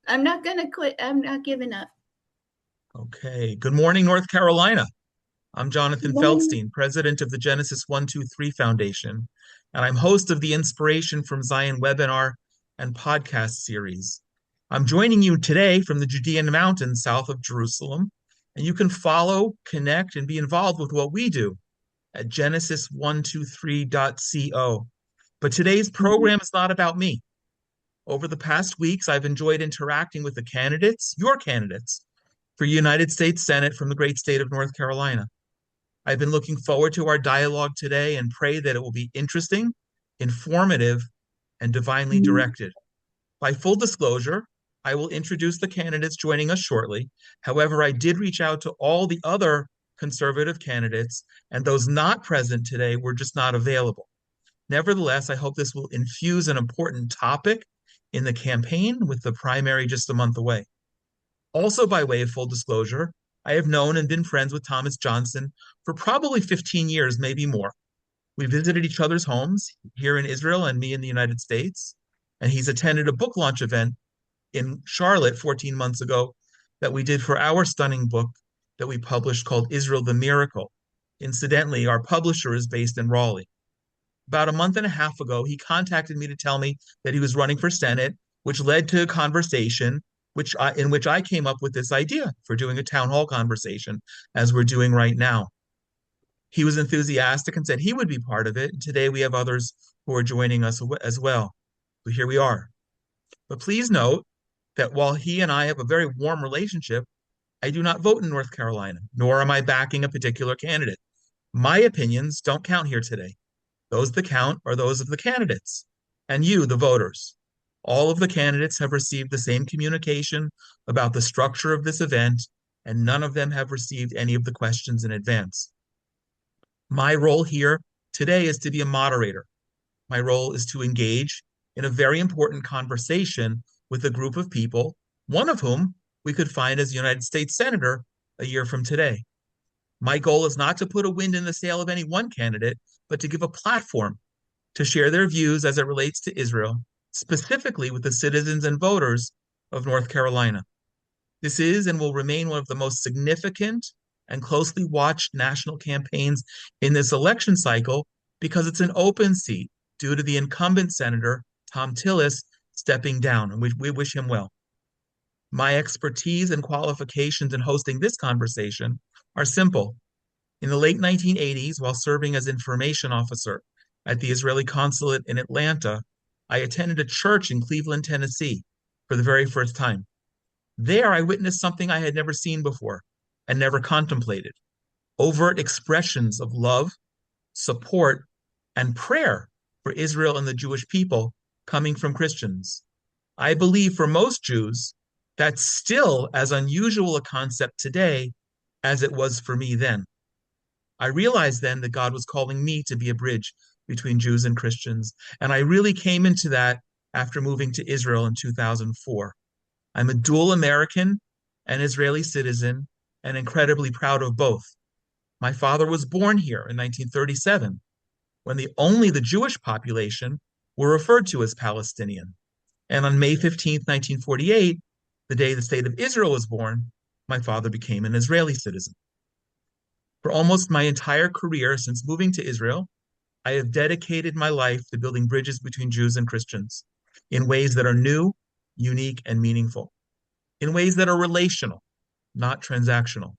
I'm not gonna quit. I'm not giving up. Okay. Good morning, North Carolina. I'm Jonathan Morning. Feldstein, president of the Genesis 123 Foundation, and I'm host of the Inspiration from Zion webinar and podcast series. I'm joining you today from the Judean Mountains south of Jerusalem, and you can follow, connect, and be involved with what we do at genesis123.co. But today's Mhm. program is not about me. Over the past weeks, I've enjoyed interacting with the candidates, your candidates, for United States Senate from the great state of North Carolina. I've been looking forward to our dialogue today and pray that it will be interesting, informative, and divinely Mhm. directed. By full disclosure, I will introduce the candidates joining us shortly. However, I did reach out to all the other conservative candidates, and those not present today were just not available. Nevertheless, I hope this will infuse an important topic in the campaign with the primary just a month away. Also, by way of full disclosure, I have known and been friends with Thomas Johnson for probably 15 years, maybe more. We visited each other's homes here in Israel and me in the United States. And he's attended a book launch event in Charlotte 14 months ago that we did for our stunning book that we published called Israel the Miracle. Incidentally, our publisher is based in Raleigh. About a month and a half ago, he contacted me to tell me that he was running for Senate, which led to a conversation in which I came up with this idea for doing a town hall conversation, as we're doing right now. He was enthusiastic and said he would be part of it. And today we have others who are joining us as well. So here we are. But please note that while he and I have a very warm relationship, I do not vote in North Carolina, nor am I backing a particular candidate. My opinions don't count here today. Those that count are those of the candidates and you, the voters. All of the candidates have received the same communication about the structure of this event, and none of them have received any of the questions in advance. My role here today is to be a moderator. My role is to engage in a very important conversation with a group of people, one of whom we could find as United States Senator a year from today. My goal is not to put a wind in the sail of any one candidate, but to give a platform to share their views as it relates to Israel, specifically with the citizens and voters of North Carolina. This is and will remain one of the most significant and closely watched national campaigns in this election cycle because it's an open seat due to the incumbent Senator, Thom Tillis, stepping down, and we wish him well. My expertise and qualifications in hosting this conversation are simple. In the late 1980s, while serving as information officer at the Israeli consulate in Atlanta, I attended a church in Cleveland, Tennessee for the very first time. There, I witnessed something I had never seen before and never contemplated: overt expressions of love, support, and prayer for Israel and the Jewish people coming from Christians. I believe for most Jews, that's still as unusual a concept today as it was for me then. I realized then that God was calling me to be a bridge between Jews and Christians. And I really came into that after moving to Israel in 2004. I'm a dual American and Israeli citizen and incredibly proud of both. My father was born here in 1937 when only the Jewish population were referred to as Palestinian. And on May 15th, 1948, the day the state of Israel was born, my father became an Israeli citizen. For almost my entire career since moving to Israel, I have dedicated my life to building bridges between Jews and Christians in ways that are new, unique, and meaningful, in ways that are relational, not transactional.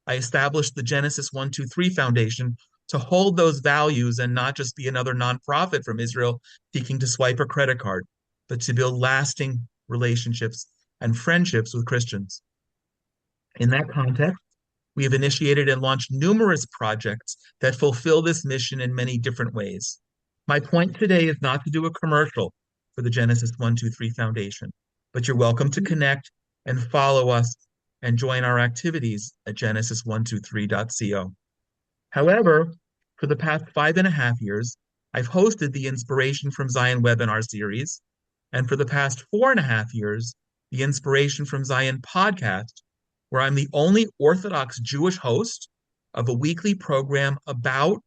I established the Genesis 123 Foundation to hold those values and not just be another nonprofit from Israel seeking to swipe a credit card, but to build lasting relationships and friendships with Christians. In that context, we have initiated and launched numerous projects that fulfill this mission in many different ways. My point today is not to do a commercial for the Genesis 123 Foundation, but you're welcome to connect and follow us and join our activities at genesis123.co. However, for the past 5.5 years, I've hosted the Inspiration from Zion webinar series, and for the past 4.5 years, the Inspiration from Zion podcast, where I'm the only Orthodox Jewish host of a weekly program about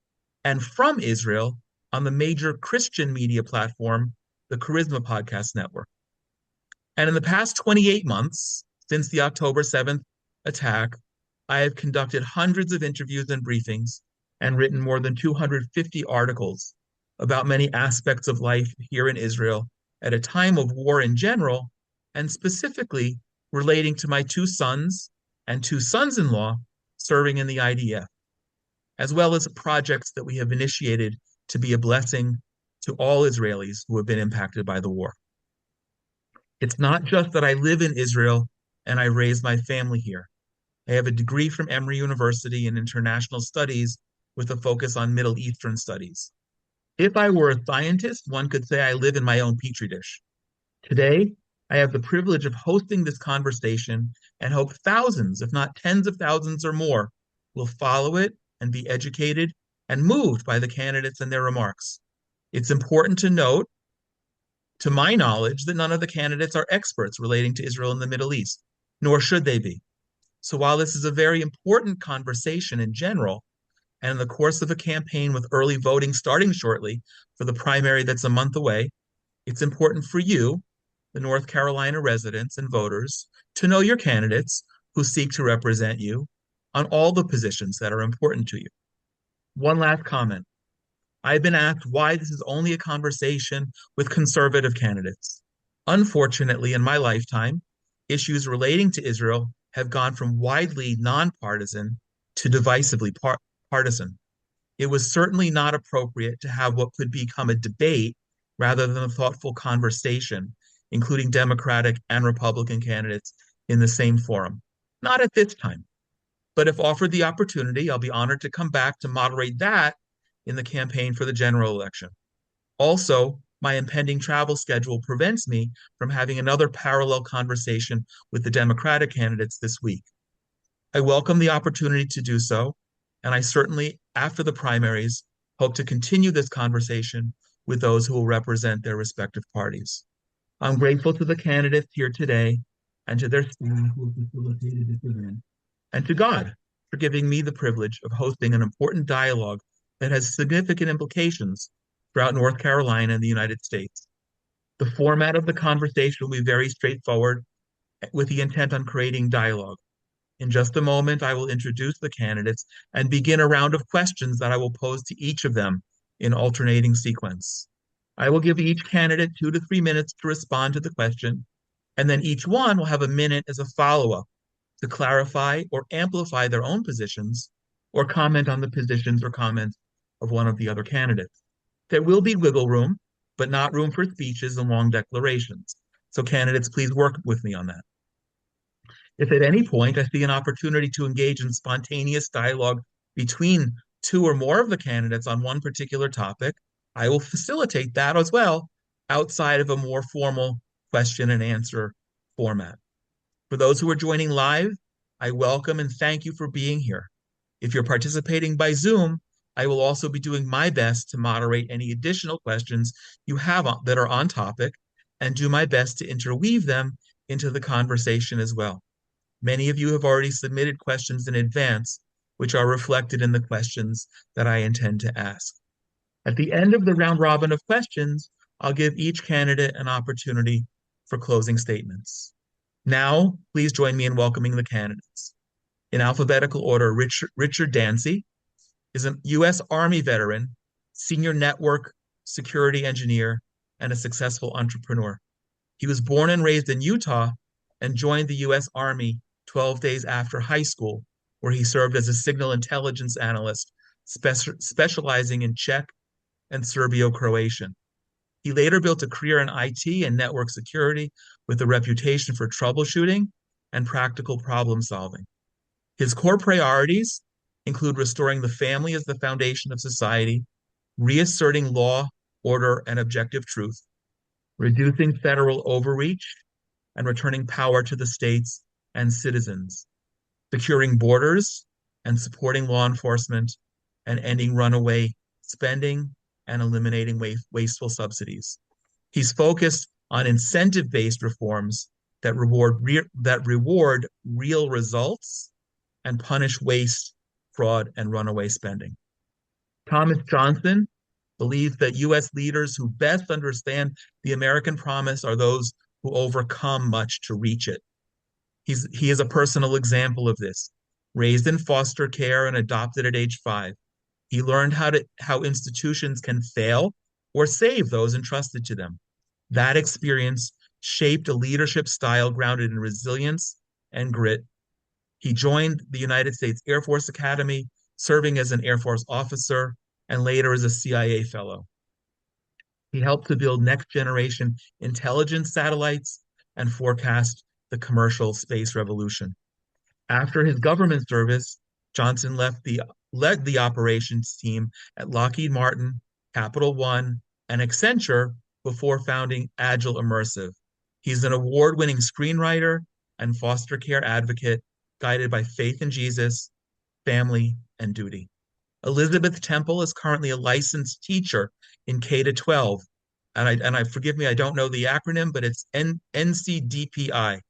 and from Israel on the major Christian media platform, the Charisma Podcast Network. And in the past 28 months, since the October 7th attack, I have conducted hundreds of interviews and briefings and written more than 250 articles about many aspects of life here in Israel at a time of war in general, and specifically relating to my two sons and two sons-in-law serving in the IDF, as well as projects that we have initiated to be a blessing to all Israelis who have been impacted by the war. It's not just that I live in Israel and I raised my family here. I have a degree from Emory University in International Studies with a focus on Middle Eastern studies. If I were a scientist, one could say I live in my own petri dish. Today, I have the privilege of hosting this conversation and hope thousands, if not tens of thousands or more, will follow it and be educated and moved by the candidates and their remarks. It's important to note, to my knowledge, that none of the candidates are experts relating to Israel and the Middle East, nor should they be. So while this is a very important conversation in general, and in the course of a campaign with early voting starting shortly for the primary that's a month away, it's important for you, the North Carolina residents and voters, to know your candidates who seek to represent you on all the positions that are important to you. One last comment. I've been asked why this is only a conversation with conservative candidates. Unfortunately, in my lifetime, issues relating to Israel have gone from widely nonpartisan to divisively partisan. It was certainly not appropriate to have what could become a debate rather than a thoughtful conversation, including Democratic and Republican candidates in the same forum. Not at this time. But if offered the opportunity, I'll be honored to come back to moderate that in the campaign for the general election. Also, my impending travel schedule prevents me from having another parallel conversation with the Democratic candidates this week. I welcome the opportunity to do so, and I certainly, after the primaries, hope to continue this conversation with those who will represent their respective parties. I'm grateful to the candidates here today and to their staff who have facilitated this event, and to God for giving me the privilege of hosting an important dialogue that has significant implications throughout North Carolina and the United States. The format of the conversation will be very straightforward with the intent on creating dialogue. In just a moment, I will introduce the candidates and begin a round of questions that I will pose to each of them in alternating sequence. I will give each candidate 2 to 3 minutes to respond to the question, and then each one will have a minute as a follow-up to clarify or amplify their own positions or comment on the positions or comments of one of the other candidates. There will be wiggle room, but not room for speeches and long declarations. So candidates, please work with me on that. If at any point I see an opportunity to engage in spontaneous dialogue between 2 or more of the candidates on one particular topic, I will facilitate that as well outside of a more formal question and answer format. For those who are joining live, I welcome and thank you for being here. If you're participating by Zoom, I will also be doing my best to moderate any additional questions you have that are on topic and do my best to interweave them into the conversation as well. Many of you have already submitted questions in advance, which are reflected in the questions that I intend to ask. At the end of the round robin of questions, I'll give each candidate an opportunity for closing statements. Now, please join me in welcoming the candidates. In alphabetical order, Richard Dancy is a U.S. Army veteran, senior network security engineer, and a successful entrepreneur. He was born and raised in Utah and joined the U.S. Army 12 days after high school, where he served as a signal intelligence analyst, specializing in Czech and Serbio-Croatian. He later built a career in IT and network security with a reputation for troubleshooting and practical problem solving. His core priorities include restoring the family as the foundation of society, reasserting law, order, and objective truth, reducing federal overreach, and returning power to the states and citizens, securing borders and supporting law enforcement, and ending runaway spending and eliminating wasteful subsidies. He's focused on incentive-based reforms that reward real results and punish waste, fraud, and runaway spending. Thomas Johnson believes that U.S. leaders who best understand the American promise are those who overcome much to reach it. He is a personal example of this. Raised in foster care and adopted at age 5, he learned how institutions can fail or save those entrusted to them. That experience shaped a leadership style grounded in resilience and grit. He joined the United States Air Force Academy, serving as an Air Force officer and later as a CIA fellow. He helped to build next generation intelligence satellites and forecast the commercial space revolution. After his government service, Johnson led the operations team at Lockheed Martin, Capital One, and Accenture before founding Agile Immersive. He's an award-winning screenwriter and foster care advocate, guided by faith in Jesus, family, and duty. Elizabeth Temple is currently a licensed teacher in K to 12. And I forgive me, I don't know the acronym, but it's NCDPI.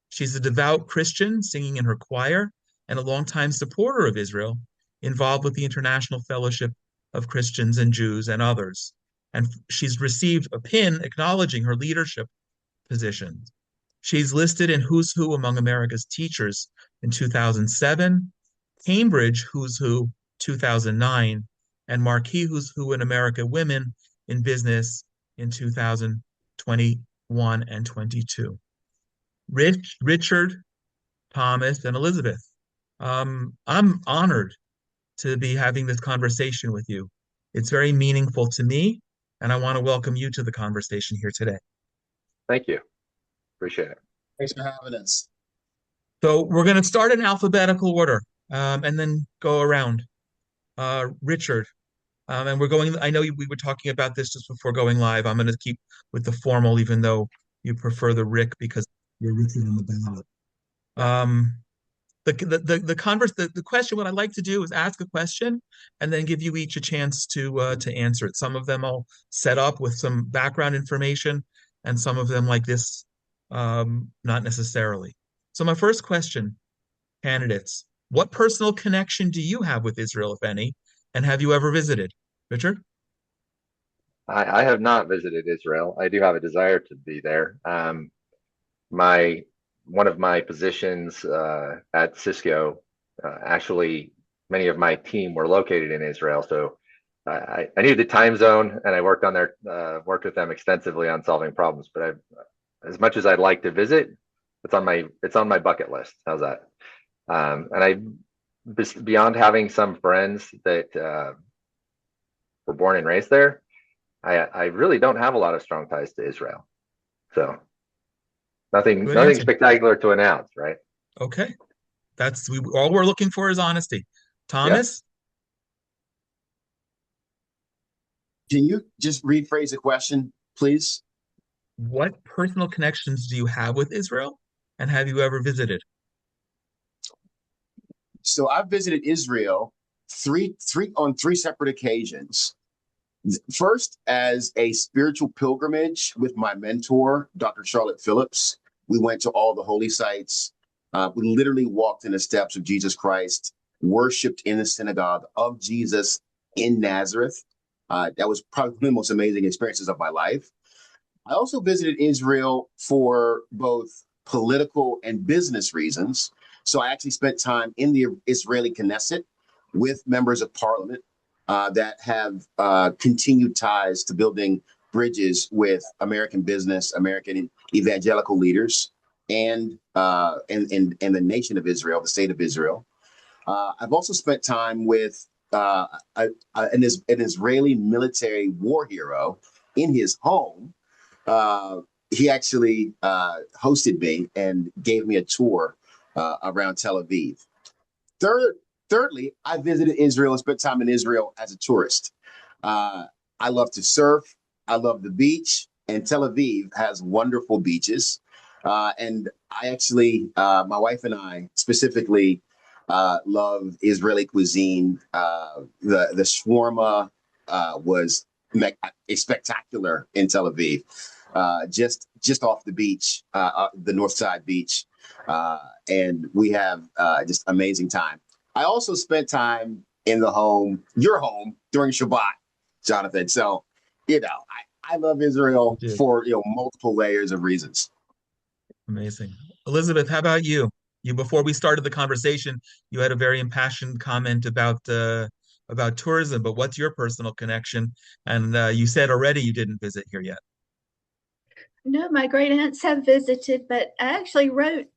She's a devout Christian singing in her choir and a longtime supporter of Israel, involved with the International Fellowship of Christians and Jews and others. And she's received a pin acknowledging her leadership positions. She's listed in Who's Who Among America's Teachers in 2007, Cambridge Who's Who 2009, and Marquis Who's Who in America Women in Business in 2021 and 22. Richard, Thomas, and Elizabeth, I'm honored to be having this conversation with you. It's very meaningful to me, and I want to welcome you to the conversation here today. Thank you. Appreciate it. Thanks for having us. So we're going to start in alphabetical order, and then go around. Richard, and we're going, I know we were talking about this just before going live. I'm going to keep with the formal, even though you prefer the Rick because you're Richard on the ballot. The question, what I'd like to do is ask a question and then give you each a chance to answer it. Some of them I'll set up with some background information, and some of them like this, not necessarily. So my first question, candidates, what personal connection do you have with Israel, if any, and have you ever visited? Richard? I have not visited Israel. I do have a desire to be there. One of my positions at Cisco, actually, many of my team were located in Israel, so I knew the time zone, and I worked with them extensively on solving problems. But as much as I'd like to visit, it's on my bucket list. How's that? And beyond having some friends that were born and raised there, I really don't have a lot of strong ties to Israel. So nothing spectacular to announce, right? Okay. All we're looking for is honesty. Thomas? Can you just rephrase the question, please? What personal connections do you have with Israel, and have you ever visited? So I've visited Israel on three separate occasions. First, as a spiritual pilgrimage with my mentor, Dr. Charlotte Phillips. We went to all the holy sites. We literally walked in the steps of Jesus Christ, worshiped in the synagogue of Jesus in Nazareth. That was probably one of the most amazing experiences of my life. I also visited Israel for both political and business reasons. So I actually spent time in the Israeli Knesset with members of parliament that have continued ties to building bridges with American business, American evangelical leaders, and the nation of Israel, the state of Israel. I've also spent time with an Israeli military war hero in his home. He actually hosted me and gave me a tour around Tel Aviv. Thirdly, I visited Israel and spent time in Israel as a tourist. I love to surf. I love the beach, and Tel Aviv has wonderful beaches. And I actually, my wife and I specifically love Israeli cuisine. The shawarma was spectacular in Tel Aviv, just off the beach, the North Side beach. And we have just amazing time. I also spent time in your home during Shabbat, Jonathan. So, I love Israel for multiple layers of reasons. Amazing. Elizabeth, how about you? Before we started the conversation, you had a very impassioned comment about tourism, but what's your personal connection? And you said already you didn't visit here yet. No, my great aunts have visited, but I actually wrote,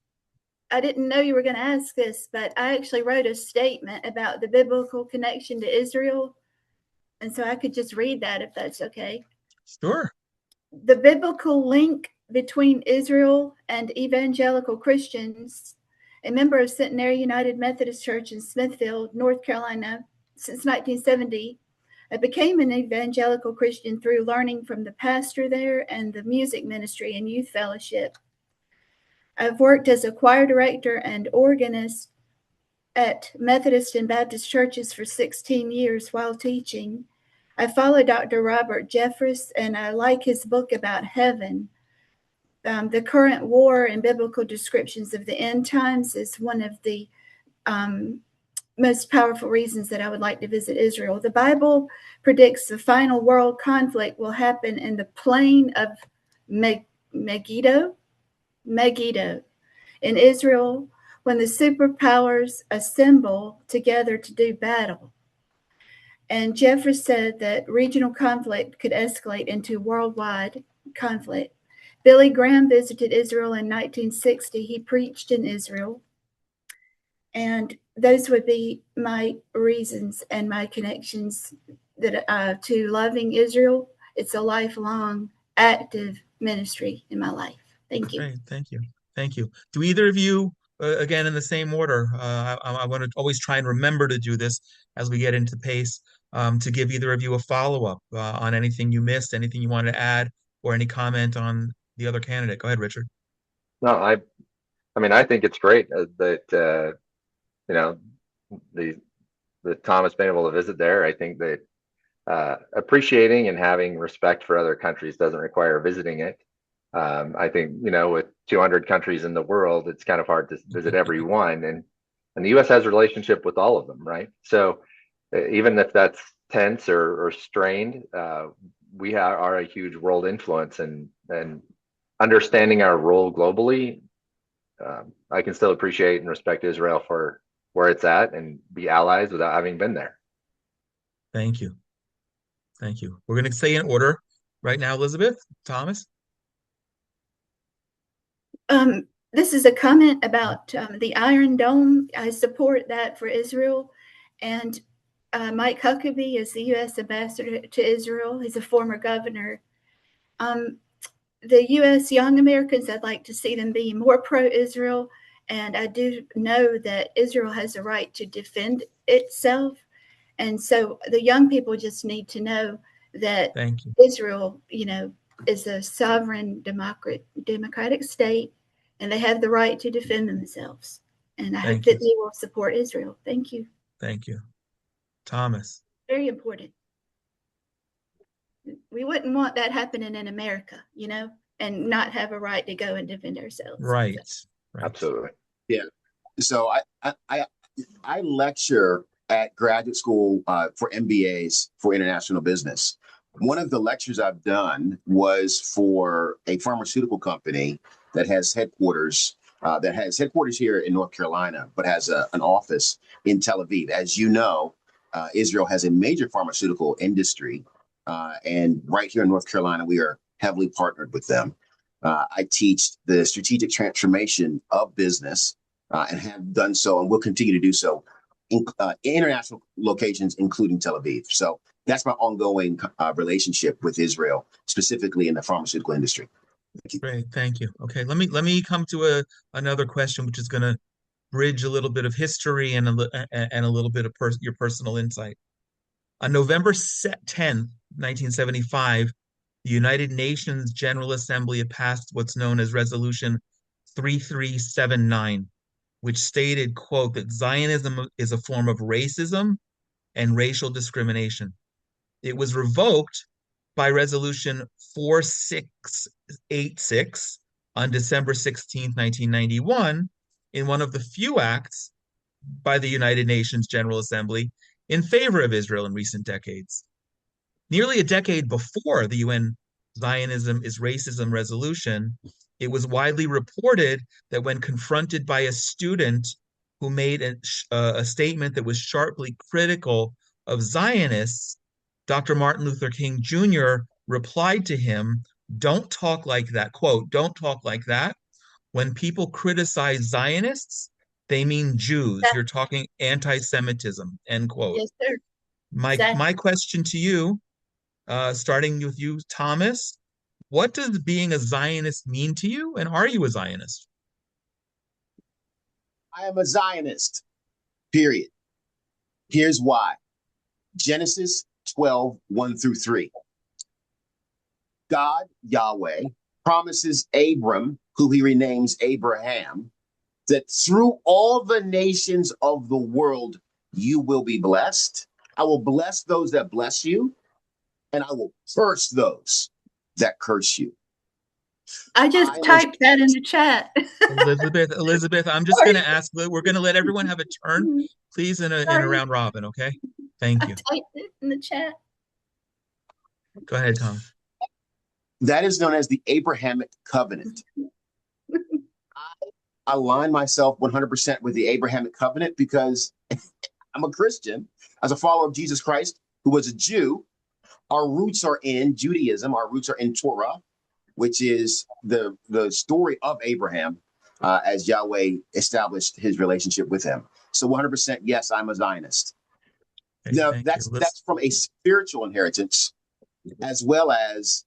I didn't know you were going to ask this, but I actually wrote a statement about the biblical connection to Israel. And so I could just read that if that's okay. Sure. The biblical link between Israel and evangelical Christians, a member of Centenary United Methodist Church in Smithfield, North Carolina, since 1970. I became an evangelical Christian through learning from the pastor there and the music ministry and youth fellowship. I've worked as a choir director and organist at Methodist and Baptist churches for 16 years while teaching. I follow Dr. Robert Jeffress, and I like his book about heaven. The Current War and Biblical Descriptions of the End Times is one of the most powerful reasons that I would like to visit Israel. The Bible predicts the final world conflict will happen in the plain of Megiddo in Israel, when the superpowers assemble together to do battle. And Jeffress said that regional conflict could escalate into worldwide conflict. Billy Graham visited Israel in 1960. He preached in Israel. And those would be my reasons and my connections that to loving Israel. It's a lifelong active ministry in my life. Thank you. Great. Thank you. Thank you. Do either of you, again, in the same order, I want to always try and remember to do this as we get into pace, to give either of you a follow-up on anything you missed, anything you wanted to add, or any comment on the other candidate. Go ahead, Richard. No, I mean, I think it's great that you know, the Tom has been able to visit there. I think that appreciating and having respect for other countries doesn't require visiting it. I think, with 200 countries in the world, it's kind of hard to visit every one, and the U.S. has a relationship with all of them, right? So even if that's tense or strained, we are a huge world influence, and understanding our role globally, I can still appreciate and respect Israel for where it's at and be allies without having been there. Thank you. Thank you. We're going to stay in order right now, Elizabeth, Thomas. This is a comment about the Iron Dome. I support that for Israel. And Mike Huckabee is the U.S. ambassador to Israel. He's a former governor. The U.S. young Americans, I'd like to see them be more pro-Israel. And I do know that Israel has a right to defend itself. And so the young people just need to know that Israel, is a sovereign democratic state, and they have the right to defend themselves. And I hope that they will support Israel. Thank you. Thank you. Thomas. Very important. We wouldn't want that happening in America, and not have a right to go and defend ourselves. Right. So. Right. Absolutely. Yeah. So I lecture at graduate school for MBAs for international business. One of the lectures I've done was for a pharmaceutical company that has headquarters here in North Carolina, but has an office in Tel Aviv. As you know, Israel has a major pharmaceutical industry, and right here in North Carolina, we are heavily partnered with them. I teach the strategic transformation of business and have done so and will continue to do so in international locations, including Tel Aviv. So that's my ongoing relationship with Israel, specifically in the pharmaceutical industry. Thank you. Great, thank you. Okay, let me come to another question, which is going to bridge a little bit of history and a little bit of your personal insight. On November 10th, 1975, the United Nations General Assembly had passed what's known as Resolution 3379, which stated, quote, that Zionism is a form of racism and racial discrimination. It was revoked by Resolution 4686 on December 16, 1991, in one of the few acts by the United Nations General Assembly in favor of Israel in recent decades. Nearly a decade before the UN Zionism is Racism resolution, It was widely reported that when confronted by a student who made a statement that was sharply critical of Zionists, Dr. Martin Luther King Jr. replied to him, "Don't talk like that." Quote, "Don't talk like that. When people criticize Zionists, they mean Jews. You're talking anti-Semitism," end quote. Yes, sir. My Exactly. question to you, starting with you, Thomas, what does being a Zionist mean to you, and are you a Zionist? I am a Zionist, period. Here's why. Genesis 12, 1 through 3. God, Yahweh, promises Abram, who he renames Abraham, that through all the nations of the world you will be blessed. I will bless those that bless you, and I will curse those that curse you. I just typed that in the chat. Elizabeth, I'm just going to ask, we're going to let everyone have a turn, please, in a round robin, okay? Thank you. I typed it in the chat. Go ahead, Tom. That is known as the Abrahamic covenant. I align myself 100% with the Abrahamic covenant because I'm a Christian, as a follower of Jesus Christ, who was a Jew. Our roots are in Judaism. Our roots are in Torah, which is the story of Abraham as Yahweh established his relationship with him. So 100%, yes, I'm a Zionist. Okay, now, that's from a spiritual inheritance as well as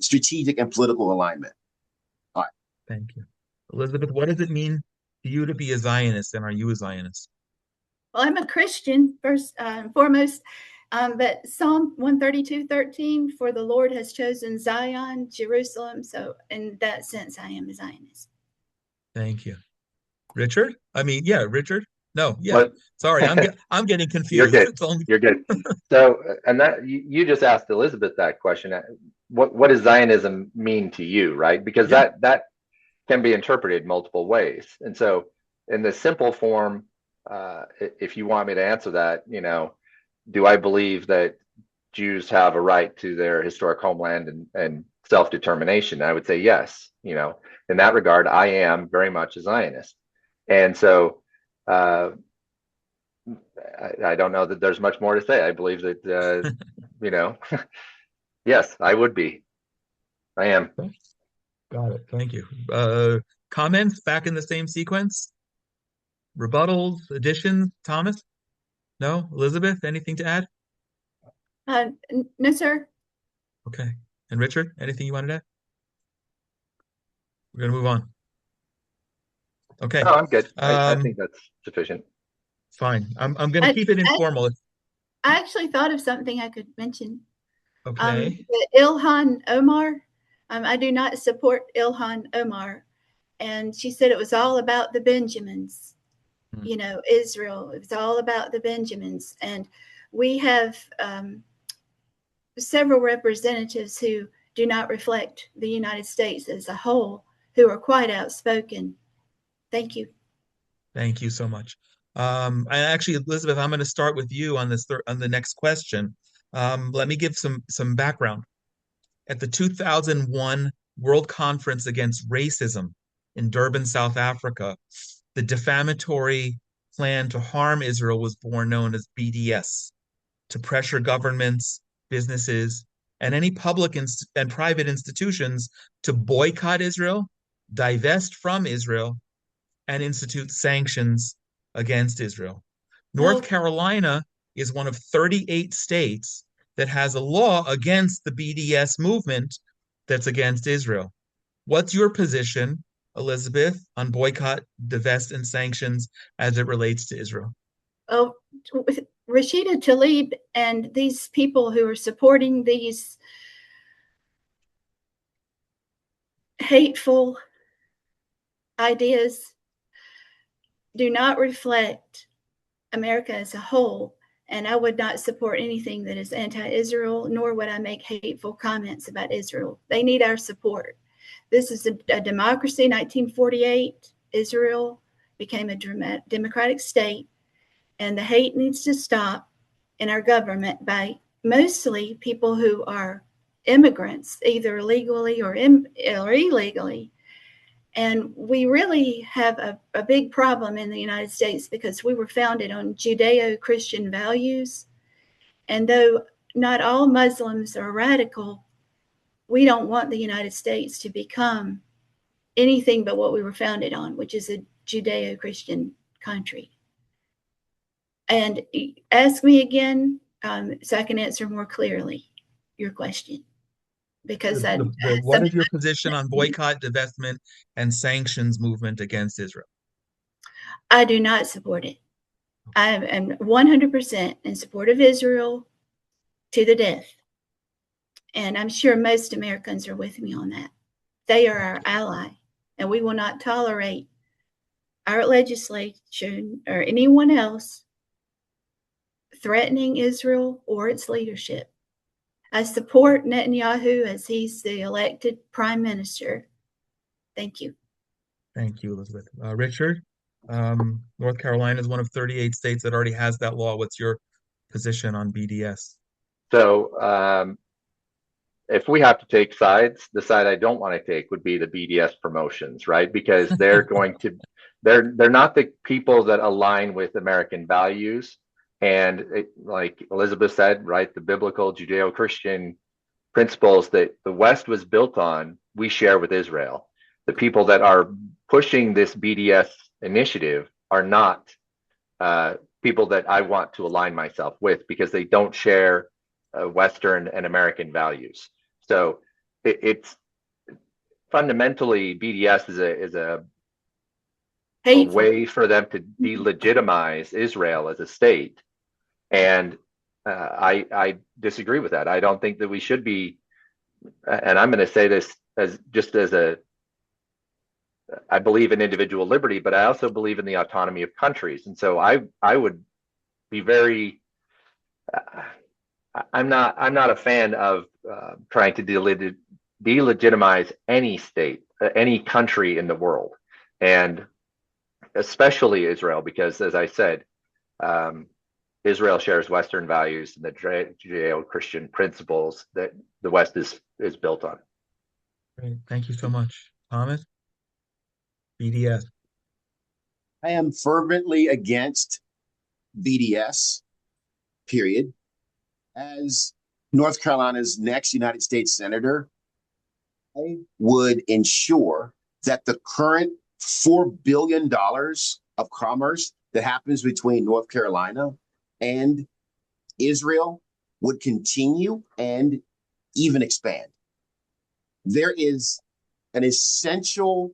strategic and political alignment. All right. Thank you. Elizabeth, what does it mean to you to be a Zionist, and are you a Zionist? Well, I'm a Christian, first and foremost. But Psalm 132:13, for the Lord has chosen Zion, Jerusalem. So in that sense, I am a Zionist. Thank you. Richard? Richard? No, yeah. What? Sorry, I'm getting confused. You're good. You're good. So, and that you just asked Elizabeth that question. What does Zionism mean to you, right? Because that can be interpreted multiple ways. And so, in the simple form, if you want me to answer that, do I believe that Jews have a right to their historic homeland and self-determination? I would say yes. In that regard, I am very much a Zionist. And so I don't know that there's much more to say. I believe that, yes, I would be. I am. Got it. Thank you. Comments back in the same sequence? Rebuttals, additions, Thomas? No? Elizabeth, anything to add? No, sir. Okay. And Richard, anything you wanted to add? We're going to move on. Okay. No, I'm good. I think that's sufficient. Fine. I'm going to keep it informal. I actually thought of something I could mention. Okay. Ilhan Omar. I do not support Ilhan Omar. And she said it was all about the Benjamins. Israel. It was all about the Benjamins. And we have several representatives who do not reflect the United States as a whole, who are quite outspoken. Thank you. Thank you so much. Elizabeth, I'm going to start with you on this on the next question. Let me give some background. At the 2001 World Conference Against Racism in Durban, South Africa, the defamatory plan to harm Israel was born, known as BDS, to pressure governments, businesses, and any public and private institutions to boycott Israel, divest from Israel, and institute sanctions against Israel. North Carolina is one of 38 states that has a law against the BDS movement that's against Israel. What's your position, Elizabeth, on boycott, divest, and sanctions as it relates to Israel? Oh, Rashida Tlaib and these people who are supporting these hateful ideas do not reflect America as a whole. And I would not support anything that is anti-Israel, nor would I make hateful comments about Israel. They need our support. This is a democracy. 1948, Israel became a democratic state, and the hate needs to stop in our government by mostly people who are immigrants, either legally or illegally. And we really have a big problem in the United States because we were founded on Judeo-Christian values. And though not all Muslims are radical, we don't want the United States to become anything but what we were founded on, which is a Judeo-Christian country. And ask me again so I can answer more clearly your question. Because what is your position on boycott, divestment, and sanctions movement against Israel? I do not support it. I am 100% in support of Israel to the death. And I'm sure most Americans are with me on that. They are our ally, and we will not tolerate our legislation or anyone else threatening Israel or its leadership. I support Netanyahu as he's the elected prime minister. Thank you. Thank you, Elizabeth. Richard, North Carolina is one of 38 states that already has that law. What's your position on BDS? So if we have to take sides, the side I don't want to take would be the BDS promotions, right? Because they're they're not the people that align with American values. And like Elizabeth said, right, the biblical Judeo-Christian principles that the West was built on, we share with Israel. The people that are pushing this BDS initiative are not people that I want to align myself with because they don't share Western and American values. So it's fundamentally BDS is a way for them to delegitimize Israel as a state. And I disagree with that. I don't think that we should be, and I'm going to say this I believe in individual liberty, but I also believe in the autonomy of countries. And so I would be very, I'm not a fan of trying to delegitimize any state, any country in the world, and especially Israel, because as I said, Israel shares Western values and the Judeo-Christian principles that the West is built on. Great. Thank you so much. Thomas? BDS. I am fervently against BDS, period. As North Carolina's next United States Senator, I would ensure that the current $4 billion of commerce that happens between North Carolina and Israel would continue and even expand. There is an essential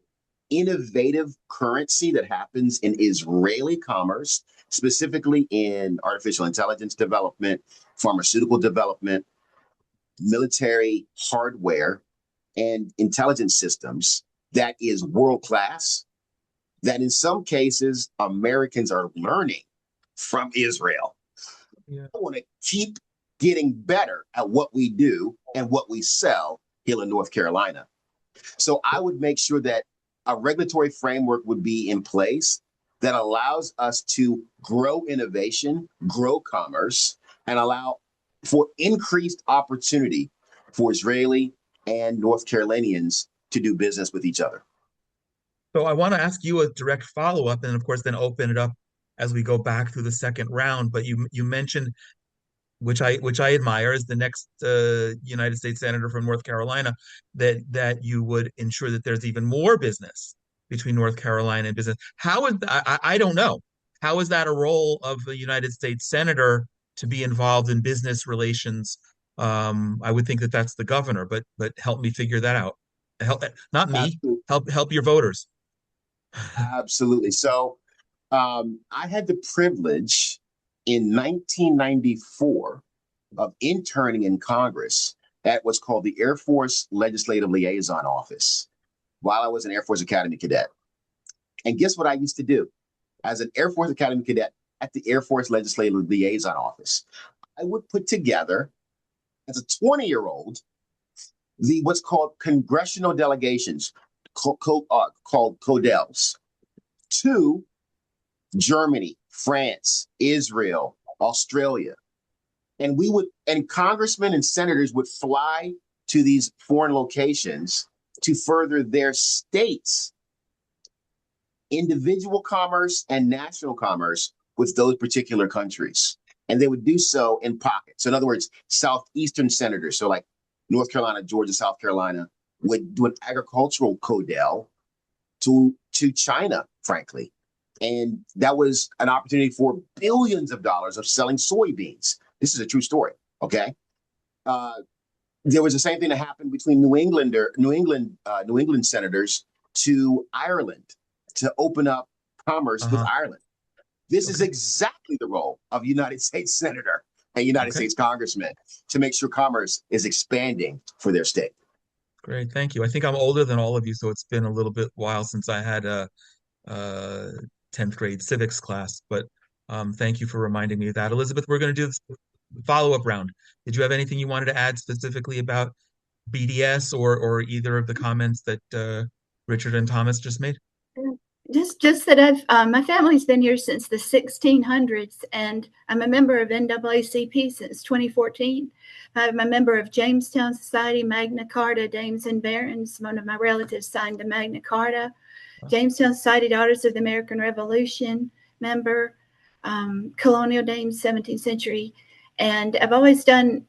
innovative currency that happens in Israeli commerce, specifically in artificial intelligence development, pharmaceutical development, military hardware, and intelligence systems that is world-class, that in some cases, Americans are learning from Israel. Yeah. I want to keep getting better at what we do and what we sell here in North Carolina. So I would make sure that a regulatory framework would be in place that allows us to grow innovation, grow commerce, and allow for increased opportunity for Israeli and North Carolinians to do business with each other. So I want to ask you a direct follow-up, and of course, then open it up as we go back through the second round. But you mentioned, which I admire, as the next United States Senator from North Carolina, that you would ensure that there's even more business between North Carolina and business. How is that? I don't know. How is that a role of a United States Senator to be involved in business relations? I would think that that's the governor, but help me figure that out. Not me. Absolutely. Help your voters. Absolutely. So I had the privilege in 1994 of interning in Congress at what's called the Air Force Legislative Liaison Office while I was an Air Force Academy cadet. And guess what I used to do? As an Air Force Academy cadet at the Air Force Legislative Liaison Office, I would put together, as a 20-year-old, what's called congressional delegations, called CODELs, to Germany, France, Israel, Australia. And congressmen and senators would fly to these foreign locations to further their states' individual commerce and national commerce with those particular countries. And they would do so in pockets. So in other words, southeastern senators, so like North Carolina, Georgia, South Carolina, would do an agricultural codel to China, frankly. And that was an opportunity for billions of dollars of selling soybeans. This is a true story, okay? There was the same thing that happened between New England senators to Ireland to open up commerce with Ireland. This is exactly the role of a United States senator and United States congressman to make sure commerce is expanding for their state. Great, thank you. I think I'm older than all of you, so it's been a little bit while since I had a 10th grade civics class, but thank you for reminding me of that. Elizabeth, we're going to do this follow-up round. Did you have anything you wanted to add specifically about BDS or either of the comments that Richard and Thomas just made? Just that my family's been here since the 1600s, and I'm a member of NAACP since 2014. I'm a member of Jamestown Society, Magna Carta, Dames and Barons. One of my relatives signed the Magna Carta. Jamestown Society, Daughters of the American Revolution, member, Colonial Dames, 17th century. And I've always been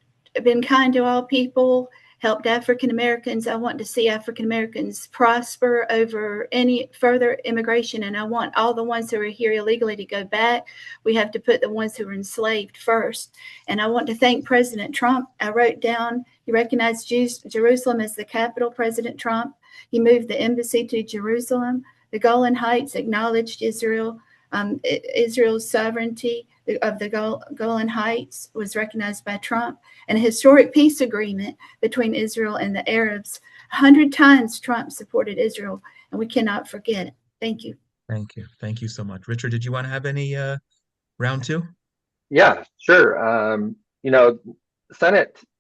kind to all people, helped African Americans. I want to see African Americans prosper over any further immigration, and I want all the ones who are here illegally to go back. We have to put the ones who were enslaved first. And I want to thank President Trump. I wrote down, he recognized Jerusalem as the capital, President Trump. He moved the embassy to Jerusalem. The Golan Heights acknowledged Israel's sovereignty of the Golan Heights was recognized by Trump, and a historic peace agreement between Israel and the Arabs. 100 times Trump supported Israel, and we cannot forget it. Thank you. Thank you. Thank you so much. Richard, did you want to have any round two? Yeah, sure.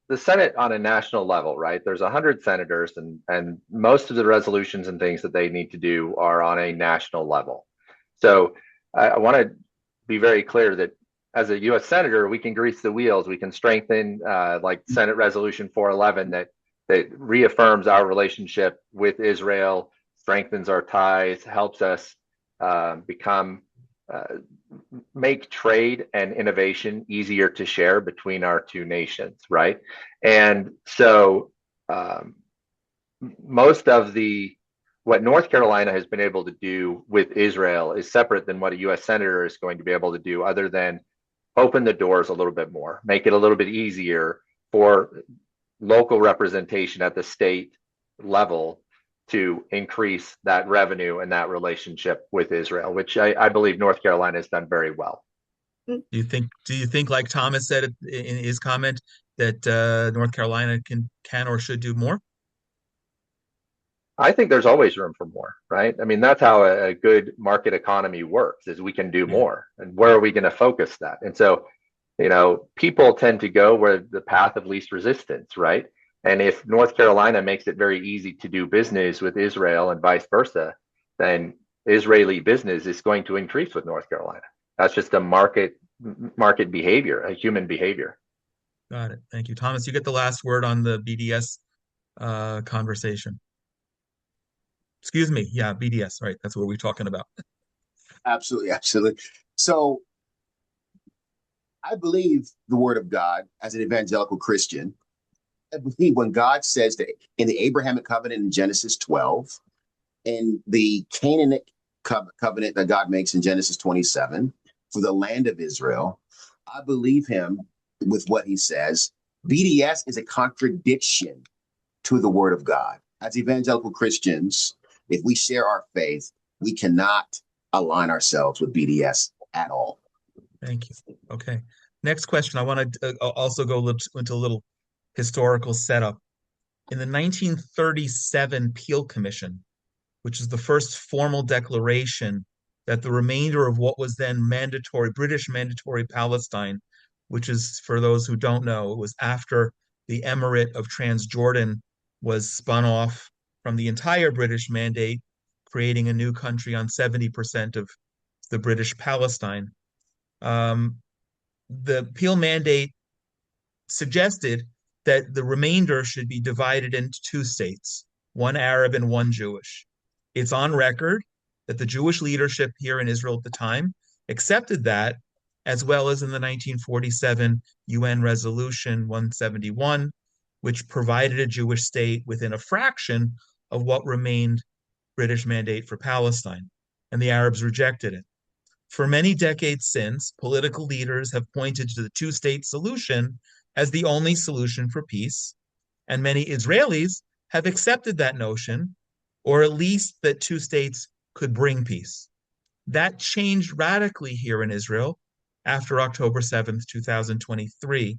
The Senate on a national level, right? There's 100 senators, and most of the resolutions and things that they need to do are on a national level. So I want to be very clear that as a U.S. senator, we can grease the wheels. We can strengthen, like Senate Resolution 411, that reaffirms our relationship with Israel, strengthens our ties, helps us make trade and innovation easier to share between our two nations, right? And so most of what North Carolina has been able to do with Israel is separate than what a U.S. senator is going to be able to do, other than open the doors a little bit more, make it a little bit easier for local representation at the state level to increase that revenue and that relationship with Israel, which I believe North Carolina has done very well. Do you think, like Thomas said in his comment, that North Carolina can or should do more? I think there's always room for more, right? I mean, that's how a good market economy works, is we can do more. And where are we going to focus that? And so, people tend to go where the path of least resistance, right? And if North Carolina makes it very easy to do business with Israel and vice versa, then Israeli business is going to increase with North Carolina. That's just a market behavior, a human behavior. Got it. Thank you. Thomas, you get the last word on the BDS conversation. Excuse me. Yeah, BDS, right? That's what we're talking about. Absolutely, absolutely. So I believe the word of God as an evangelical Christian. I believe when God says that in the Abrahamic covenant in Genesis 12, and the Canaanic covenant that God makes in Genesis 27 for the land of Israel, I believe him with what he says. BDS is a contradiction to the word of God. As evangelical Christians, if we share our faith, we cannot align ourselves with BDS at all. Thank you. Okay. Next question. I want to also go into a little historical setup. In the 1937 Peel Commission, which is the first formal declaration that the remainder of what was then British mandatory Palestine, which is, for those who don't know, it was after the Emirate of Transjordan was spun off from the entire British mandate, creating a new country on 70% of the British Palestine. The Peel Mandate suggested that the remainder should be divided into two states, one Arab and one Jewish. It's on record that the Jewish leadership here in Israel at the time accepted that, as well as in the 1947 UN Resolution 171, which provided a Jewish state within a fraction of what remained British mandate for Palestine, and the Arabs rejected it. For many decades since, political leaders have pointed to the two-state solution as the only solution for peace, and many Israelis have accepted that notion, or at least that two states could bring peace. That changed radically here in Israel after October 7th, 2023,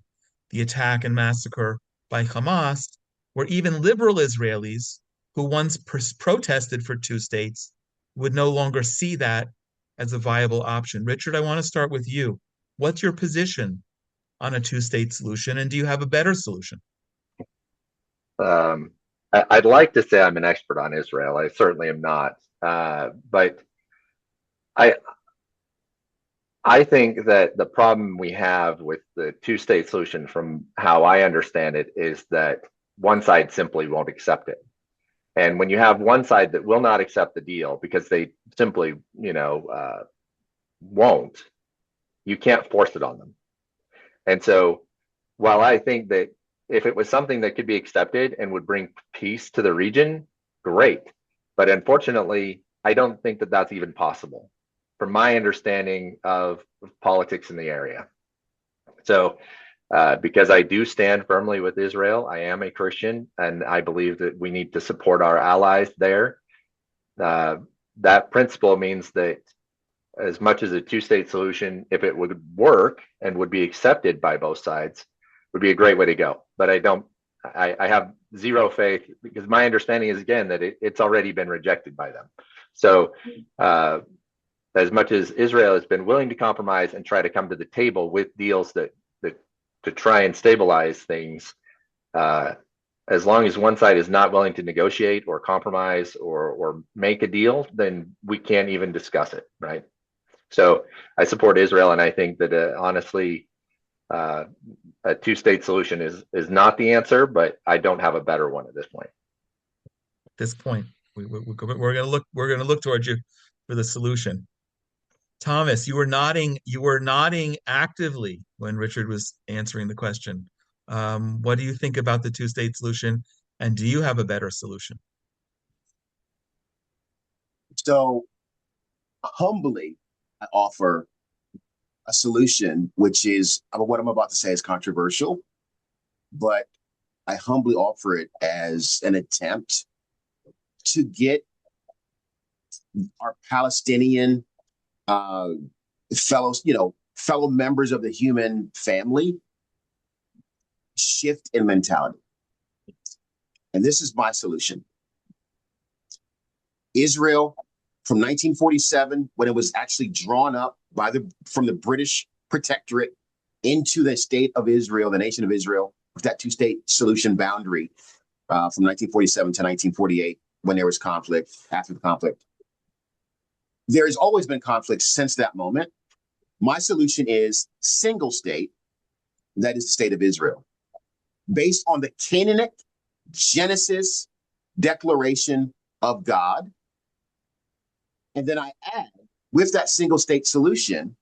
the attack and massacre by Hamas, where even liberal Israelis who once protested for two states would no longer see that as a viable option. Richard, I want to start with you. What's your position on a two-state solution, and do you have a better solution? I'd like to say I'm an expert on Israel. I certainly am not. But I think that the problem we have with the two-state solution, from how I understand it, is that one side simply won't accept it. And when you have one side that will not accept the deal because they simply, won't, you can't force it on them. And so while I think that if it was something that could be accepted and would bring peace to the region, great. But unfortunately, I don't think that that's even possible from my understanding of politics in the area. So because I do stand firmly with Israel, I am a Christian, and I believe that we need to support our allies there. That principle means that as much as a two-state solution, if it would work and would be accepted by both sides, would be a great way to go. But I have zero faith, because my understanding is, again, that it's already been rejected by them. So as much as Israel has been willing to compromise and try to come to the table with deals that to try and stabilize things, as long as one side is not willing to negotiate or compromise or make a deal, then we can't even discuss it, right? So I support Israel, and I think that honestly, a two-state solution is not the answer, but I don't have a better one at this point. At this point, we're going to look towards you for the solution. Thomas, you were nodding actively when Richard was answering the question. What do you think about the two-state solution, and do you have a better solution? So humbly, I offer a solution, which is what I'm about to say is controversial, but I humbly offer it as an attempt to get our Palestinian fellow members of the human family shift in mentality. And this is my solution. Israel, from 1947, when it was actually drawn up from the British protectorate into the state of Israel, the nation of Israel, with that two-state solution boundary from 1947 to 1948, when there was conflict, after the conflict. There has always been conflict since that moment. My solution is single state, that is the state of Israel, based on the Canaanite Genesis declaration of God. And then I add, with that single state solution,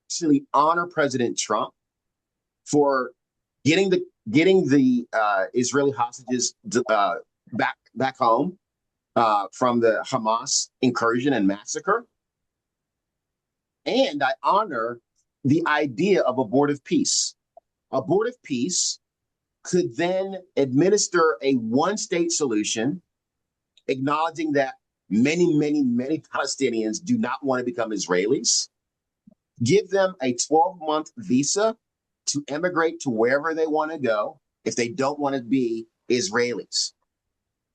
actually honor President Trump for getting the Israeli hostages back home from the Hamas incursion and massacre. And I honor the idea of abortive peace. Abortive peace could then administer a one-state solution, acknowledging that many, many, many Palestinians do not want to become Israelis, give them a 12-month visa to emigrate to wherever they want to go if they don't want to be Israelis.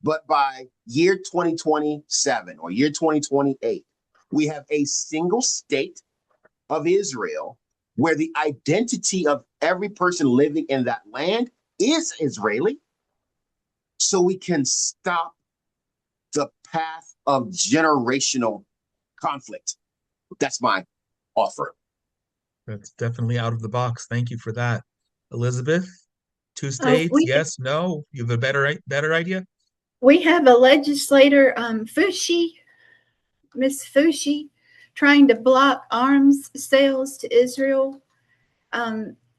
But by year 2027 or year 2028, we have a single state of Israel where the identity of every person living in that land is Israeli. So we can stop the path of generational conflict. That's my offer. That's definitely out of the box. Thank you for that. Elizabeth, Two states, We yes, no? You have a better idea? we have a legislator, Miss Fushi, trying to block arms sales to Israel.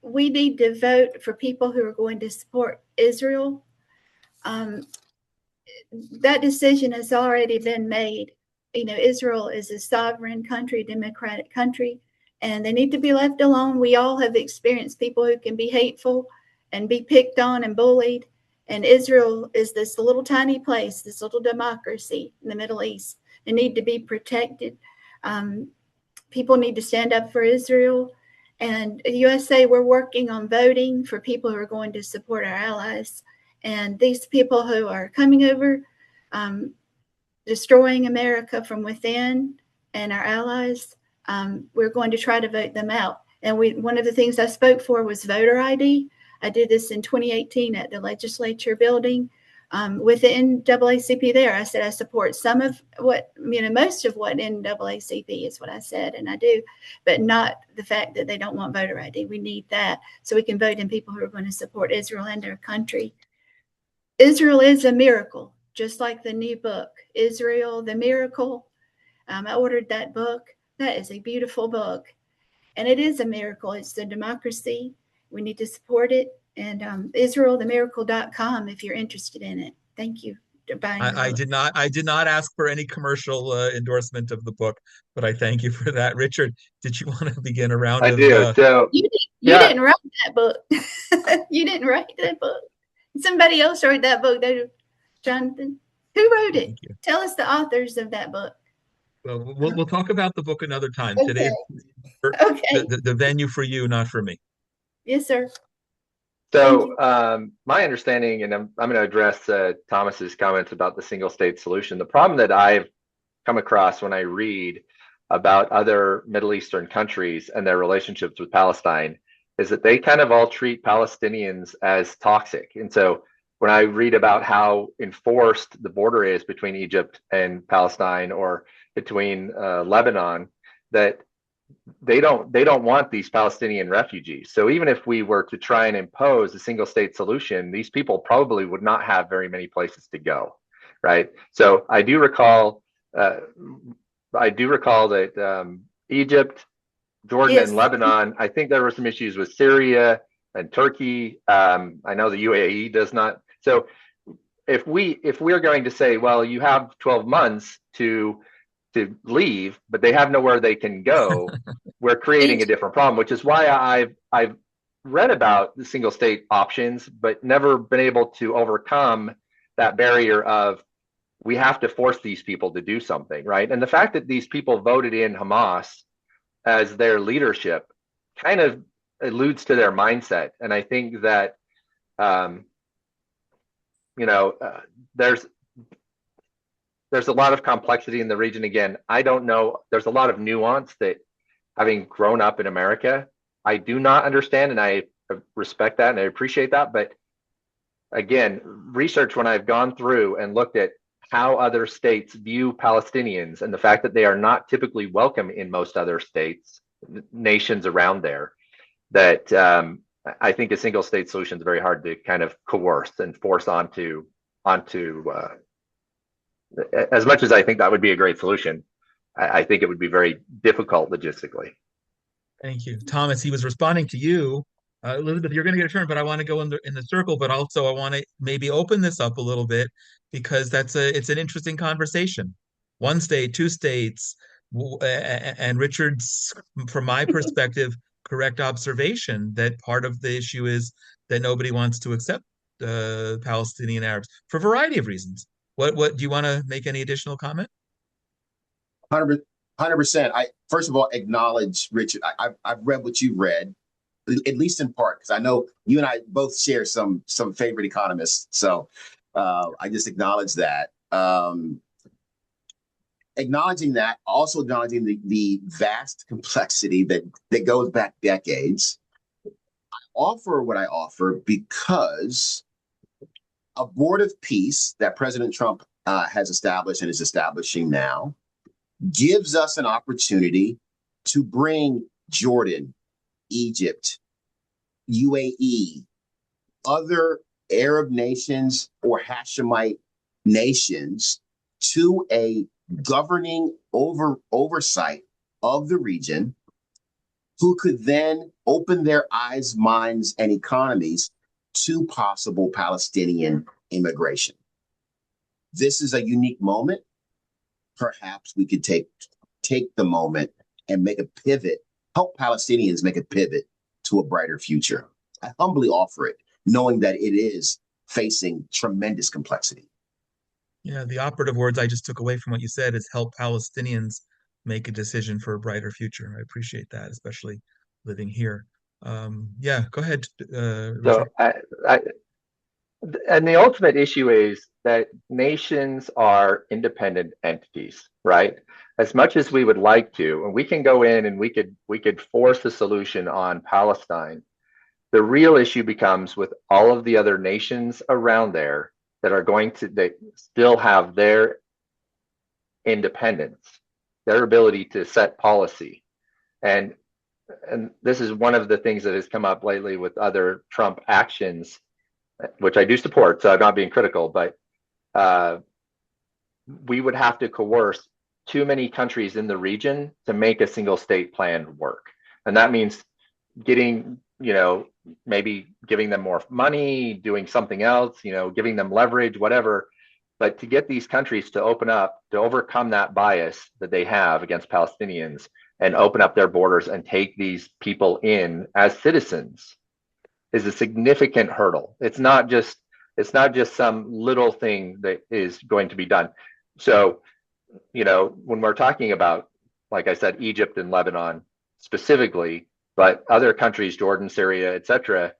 We need to vote for people who are going to support Israel. That decision has already been made. You know, Israel is a sovereign country, democratic country, and they need to be left alone. We all have experienced people who can be hateful and be picked on and bullied. And Israel is this little tiny place, this little democracy in the Middle East. They need to be protected. People need to stand up for Israel. And USA, we're working on voting for people who are going to support our allies. And these people who are coming over, destroying America from within and our allies, we're going to try to vote them out. And one of the things I spoke for was voter ID. I did this in 2018 at the legislature building with the NAACP there. I said I support some of what, most of what NAACP is what I said, and I do, but not the fact that they don't want voter ID. We need that so we can vote in people who are going to support Israel and our country. Israel is a miracle, just like the new book, Israel, the Miracle. I ordered that book. That is a beautiful book. And it is a miracle. It's a democracy. We need to support it. And IsraelTheMiracle.com if you're interested in it. Thank you. I did not ask for any commercial endorsement of the book, but I thank you for that. Richard, did you want to begin a round of do. So you didn't write that book. You didn't write that book. Somebody else wrote that book, Jonathan. Who wrote it? Tell us the authors of that book. Well, we'll talk about the book another time. Okay. Today, the venue for you, not for me. Yes, sir. So my understanding, and I'm going to address Thomas's comments about the single state solution. The problem that I've come across when I read about other Middle Eastern countries and their relationships with Palestine is that they kind of all treat Palestinians as toxic. And so when I read about how enforced the border is between Egypt and Palestine, or between Lebanon, that they don't want these Palestinian refugees. So even if we were to try and impose a single state solution, these people probably would not have very many places to go, right? So I do recall that Egypt, Jordan, Yes. and Lebanon, I think there were some issues with Syria and Turkey. I know the UAE does not. So if we're going to say, well, you have 12 months to leave, but they have nowhere they can go, we're creating a different problem, which is why I've read about the single state options, but never been able to overcome that barrier of we have to force these people to do something, right? And the fact that these people voted in Hamas as their leadership kind of alludes to their mindset. And I think that, there's a lot of complexity in the region. Again, I don't know. There's a lot of nuance that, having grown up in America, I do not understand, and I respect that and I appreciate that. But again, research, when I've gone through and looked at how other states view Palestinians and the fact that they are not typically welcome in most other states, nations around there, that I think a single state solution is very hard to kind of coerce and force onto as much as I think that would be a great solution, I think it would be very difficult logistically. Thank you. Thomas, he was responding to you. Elizabeth, you're going to get a turn, but I want to go in the circle, but also I want to maybe open this up a little bit, because it's an interesting conversation. One state, two states, and Richard's, from my perspective, correct observation that part of the issue is that nobody wants to accept Palestinian Arabs for a variety of reasons. What do you want to make any additional comment? 100%. I first of all acknowledge, Richard. I've read what you read, at least in part, because I know you and I both share some favorite economists. So I just acknowledge that. Acknowledging that, also acknowledging the vast complexity that goes back decades. I offer what I offer because a board of peace that President Trump has established and is establishing now gives us an opportunity to bring Jordan, Egypt, UAE, other Arab nations or Hashemite nations to a governing oversight of the region, who could then open their eyes, minds, and economies to possible Palestinian immigration. This is a unique moment. Perhaps we could take the moment and make a pivot, help Palestinians make a pivot to a brighter future. I humbly offer it, knowing that it is facing tremendous complexity. Yeah, the operative words I just took away from what you said is help Palestinians make a decision for a brighter future. I appreciate that, especially living here. Yeah, go ahead, So Richard. and the ultimate issue is that nations are independent entities, right? As much as we would like to, and we can go in and we could force a solution on Palestine, the real issue becomes with all of the other nations around there that are going to, they still have their independence, their ability to set policy. And this is one of the things that has come up lately with other Trump actions, which I do support, so I'm not being critical, but we would have to coerce too many countries in the region to make a single state plan work. And that means getting, maybe giving them more money, doing something else, giving them leverage, whatever. But to get these countries to open up, to overcome that bias that they have against Palestinians and open up their borders and take these people in as citizens is a significant hurdle. It's not just some little thing that is going to be done. So, when we're talking about, like I said, Egypt and Lebanon specifically, but other countries, Jordan, Syria, etc.,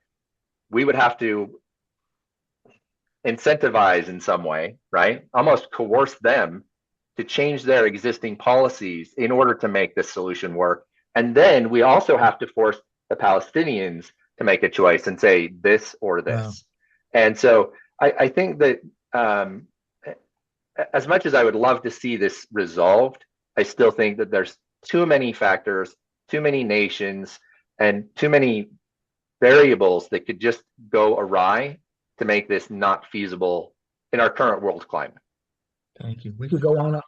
we would have to incentivize in some way, right? Almost coerce them to change their existing policies in order to make this solution work. And then we also have to force the Palestinians to make a choice and say this or this. Wow. And so I think that as much as I would love to see this resolved, I still think that there's too many factors, too many nations, and too many variables that could just go awry to make this not feasible in our current world climate. Thank you. We could go on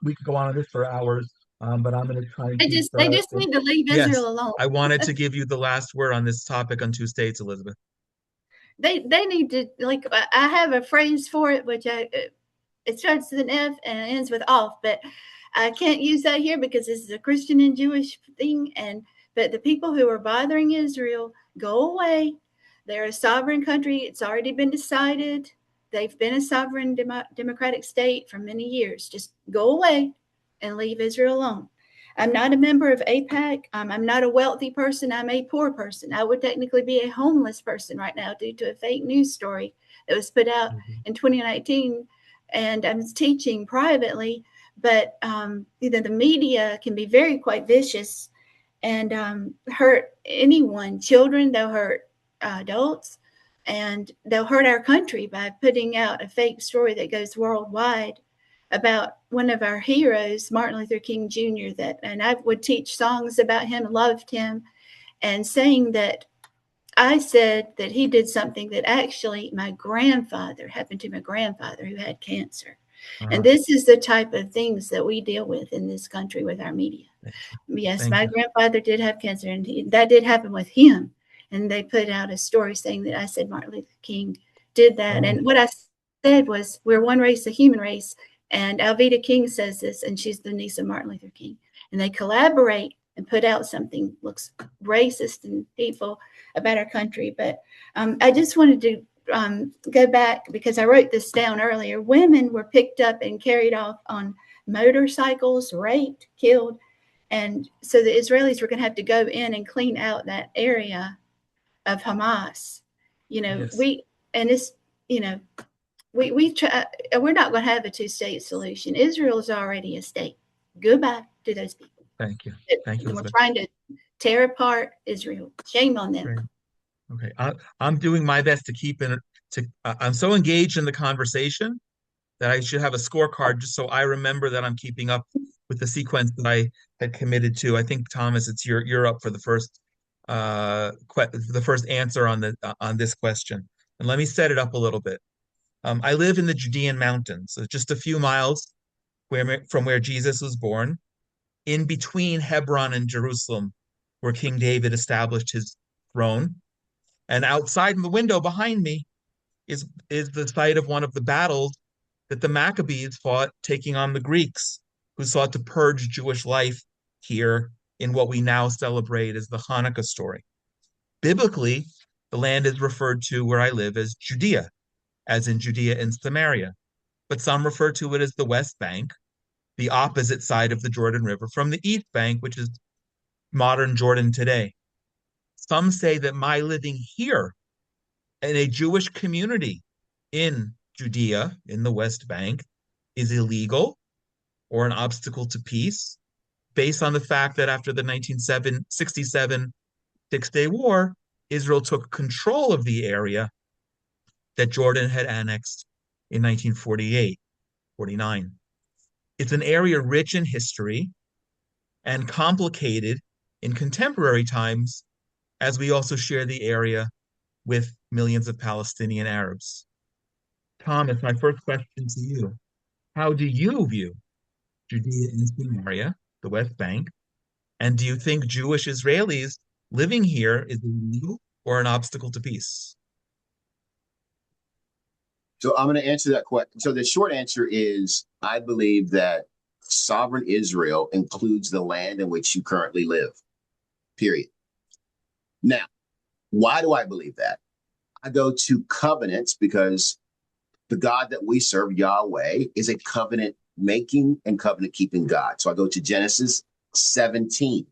this for hours, but I'm going to try and they just need to leave Israel alone. I wanted to give you the last word on this topic on two states, Elizabeth. They need to, like, I have a phrase for it, which it starts with an F and it ends with off, but I can't use that here because this is a Christian and Jewish thing. But the people who are bothering Israel, go away. They're a sovereign country. It's already been decided. They've been a sovereign democratic state for many years. Just go away and leave Israel alone. I'm not a member of AIPAC. I'm not a wealthy person. I'm a poor person. I would technically be a homeless person right now due to a fake news story that was put out in 2019. And I'm teaching privately, but the media can be quite vicious and hurt anyone, children, they'll hurt adults, and they'll hurt our country by putting out a fake story that goes worldwide about one of our heroes, Martin Luther King Jr., and I would teach songs about him, loved him, and saying that I said that he did something that actually happened to my grandfather who had cancer. Uh-huh. And this is the type of things that we deal with in this country with our media. Yes, my grandfather did have cancer, and that did happen with him. And they put out a story saying that I said Martin Luther King did that. And what I said was, we're one race, the human race. And Alveda King says this, and she's the niece of Martin Luther King. And they collaborate and put out something looks racist and hateful about our country. But I just wanted to go back because I wrote this down earlier. Women were picked up and carried off on motorcycles, raped, killed. And so the Israelis were going to have to go in and clean out that area of Hamas. Yes. We're not going to have a two-state solution. Israel is already a state. Goodbye to those people. Thank you. We're trying to tear apart Israel. Shame on them. Great. Okay, I'm doing my best to keep in. I'm so engaged in the conversation that I should have a scorecard just so I remember that I'm keeping up with the sequence that I had committed to. I think, Thomas, it's you're up for the first answer on this question. And let me set it up a little bit. I live in the Judean mountains, so just a few miles from where Jesus was born, in between Hebron and Jerusalem, where King David established his throne. And outside in the window behind me is the site of one of the battles that the Maccabees fought, taking on the Greeks, who sought to purge Jewish life here in what we now celebrate as the Hanukkah story. Biblically, the land is referred to where I live as Judea, as in Judea and Samaria, but some refer to it as the West Bank, the opposite side of the Jordan River from the East Bank, which is modern Jordan today. Some say that my living here in a Jewish community in Judea, in the West Bank, is illegal or an obstacle to peace, based on the fact that after the 1967 Six-Day War, Israel took control of the area that Jordan had annexed in 1948, 49. It's an area rich in history and complicated in contemporary times, as we also share the area with millions of Palestinian Arabs. Thomas, my first question to you. How do you view Judea and Samaria, the West Bank? And do you think Jewish Israelis living here is illegal or an obstacle to peace? So I'm going to answer that question. So the short answer is, I believe that sovereign Israel includes the land in which you currently live, period. Now, why do I believe that? I go to covenants because the God that we serve, Yahweh, is a covenant making and covenant keeping God. So I go to Genesis 17.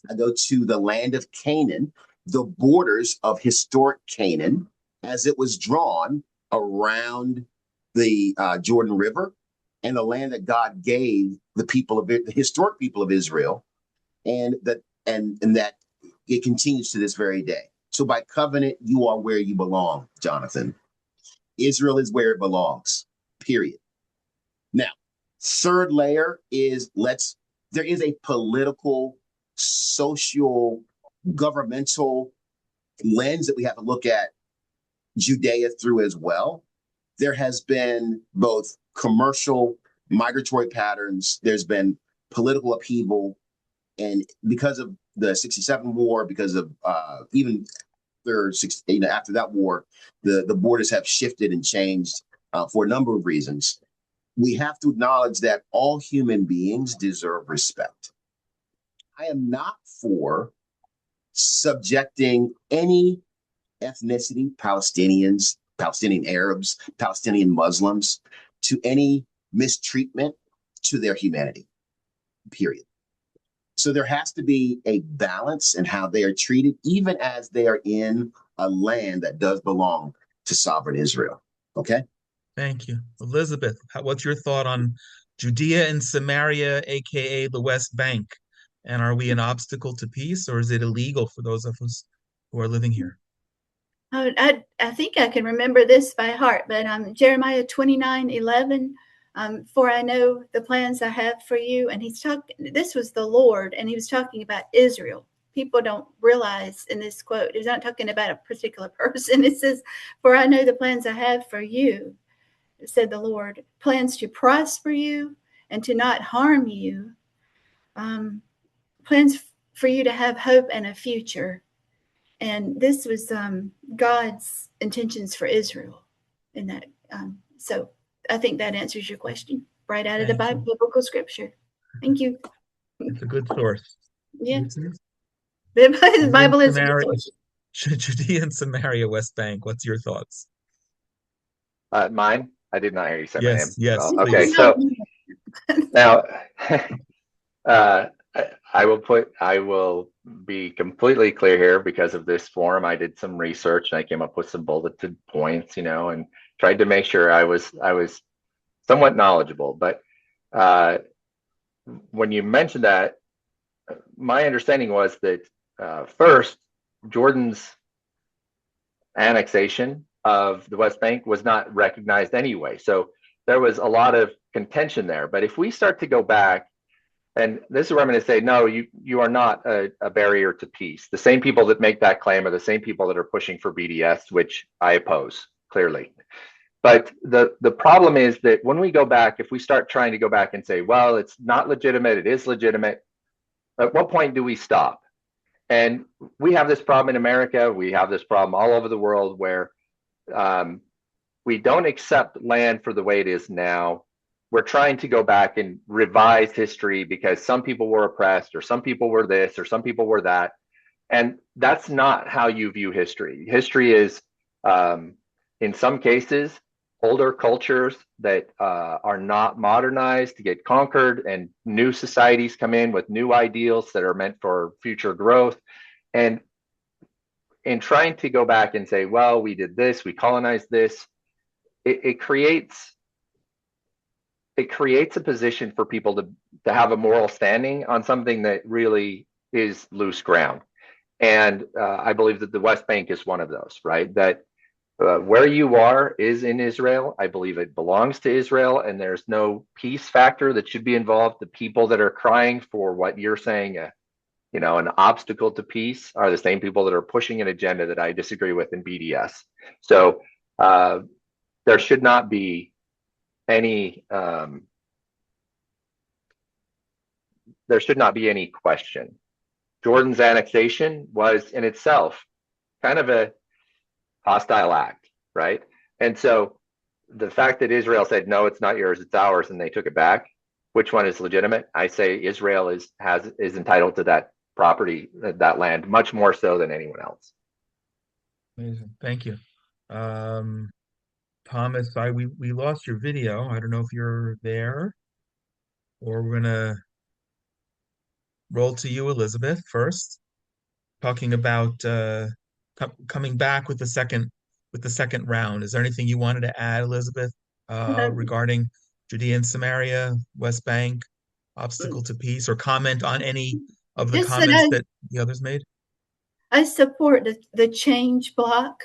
I go to the land of Canaan, the borders of historic Canaan, as it was drawn around the Jordan River, and the land that God gave the people of it, the historic people of Israel, and that it continues to this very day. So by covenant, you are where you belong, Jonathan. Israel is where it belongs, period. Now, third layer is there is a political, social, governmental lens that we have to look at Judea through as well. There has been both commercial migratory patterns, there's been political upheaval, and because of the 67 war, because of even after that war, the borders have shifted and changed for a number of reasons. We have to acknowledge that all human beings deserve respect. I am not for subjecting any ethnicity, Palestinians, Palestinian Arabs, Palestinian Muslims, to any mistreatment to their humanity, period. So there has to be a balance in how they are treated, even as they are in a land that does belong to sovereign Israel. Okay? Thank you. Elizabeth, what's your thought on Judea and Samaria, aka the West Bank? And are we an obstacle to peace, or is it illegal for those of us who are living here? I think I can remember this by heart, but Jeremiah 29:11. For I know the plans I have for you. And this was the Lord, and he was talking about Israel. People don't realize in this quote, he's not talking about a particular person. It says, for I know the plans I have for you, said the Lord, plans to prosper you and to not harm you, plans for you to have hope and a future. And this was God's intentions for Israel in that. So I think that answers your question right out of the biblical scripture. Thank you. It's a good source. Yeah. The Bible is a good source. Judea and Samaria, West Bank. What's your thoughts? Mine? I did not hear you say my name. Yes. Okay, so now I will be completely clear here because of this forum. I did some research and I came up with some bulleted points, and tried to make sure I was somewhat knowledgeable. But when you mentioned that, my understanding was that first, Jordan's annexation of the West Bank was not recognized anyway. So there was a lot of contention there. But if we start to go back And this is where I'm going to say, no, you are not a barrier to peace. The same people that make that claim are the same people that are pushing for BDS, which I oppose clearly. But the problem is that when we go back, if we start trying to go back and say, well, it's not legitimate, it is legitimate, at what point do we stop? And we have this problem in America. We have this problem all over the world where we don't accept land for the way it is now. We're trying to go back and revise history because some people were oppressed, or some people were this, or some people were that. And that's not how you view history. History is, in some cases, older cultures that are not modernized to get conquered, and new societies come in with new ideals that are meant for future growth. And in trying to go back and say, well, we did this, we colonized this, it creates a position for people to have a moral standing on something that really is loose ground. And I believe that the West Bank is one of those, right? That where you are is in Israel. I believe it belongs to Israel, and there's no peace factor that should be involved. The people that are crying for what you're saying, an obstacle to peace, are the same people that are pushing an agenda that I disagree with in BDS. So there should not be any question. Jordan's annexation was in itself kind of a hostile act, right? And so the fact that Israel said, no, it's not yours, it's ours, and they took it back, which one is legitimate? I say Israel is entitled to that property, that land, much more so than anyone else. Amazing. Thank you. Thomas, we lost your video. I don't know if you're there, or we're gonna roll to you, Elizabeth, first, talking about coming back with the second round. Is there anything you wanted to add, Elizabeth, regarding Judea and Samaria, West Bank, obstacle to peace, or comment on any of the comments that the others made? I support the change block,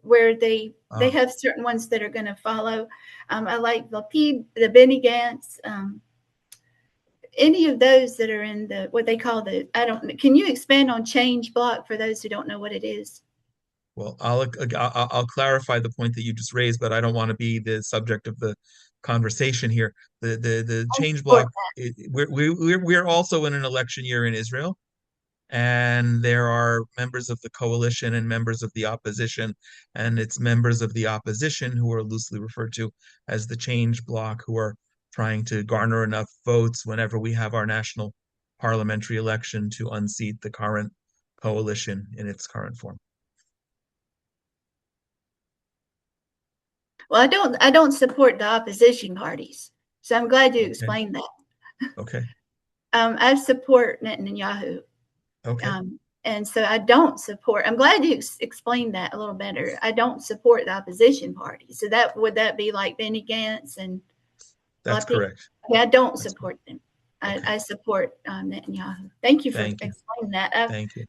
where they have certain ones that are going to follow. I like Lapid, the Benny Gantz, any of those that are in what they call can you expand on change block for those who don't know what it is? Well, I'll clarify the point that you just raised, but I don't want to be the subject of the conversation here. The change block, we're also in an election year in Israel, and there are members of the coalition and members of the opposition, and it's members of the opposition who are loosely referred to as the change block, who are trying to garner enough votes whenever we have our national parliamentary election to unseat the current coalition in its current form. Well, I don't support the opposition parties, so I'm glad you explained that. Okay. I support Netanyahu. Okay. And so I don't support. I'm glad you explained that a little better. I don't support the opposition party. So would that be like Benny Gantz and? That's correct. Yeah, I don't support them. I support Netanyahu. Thank you for explaining that. Thank you.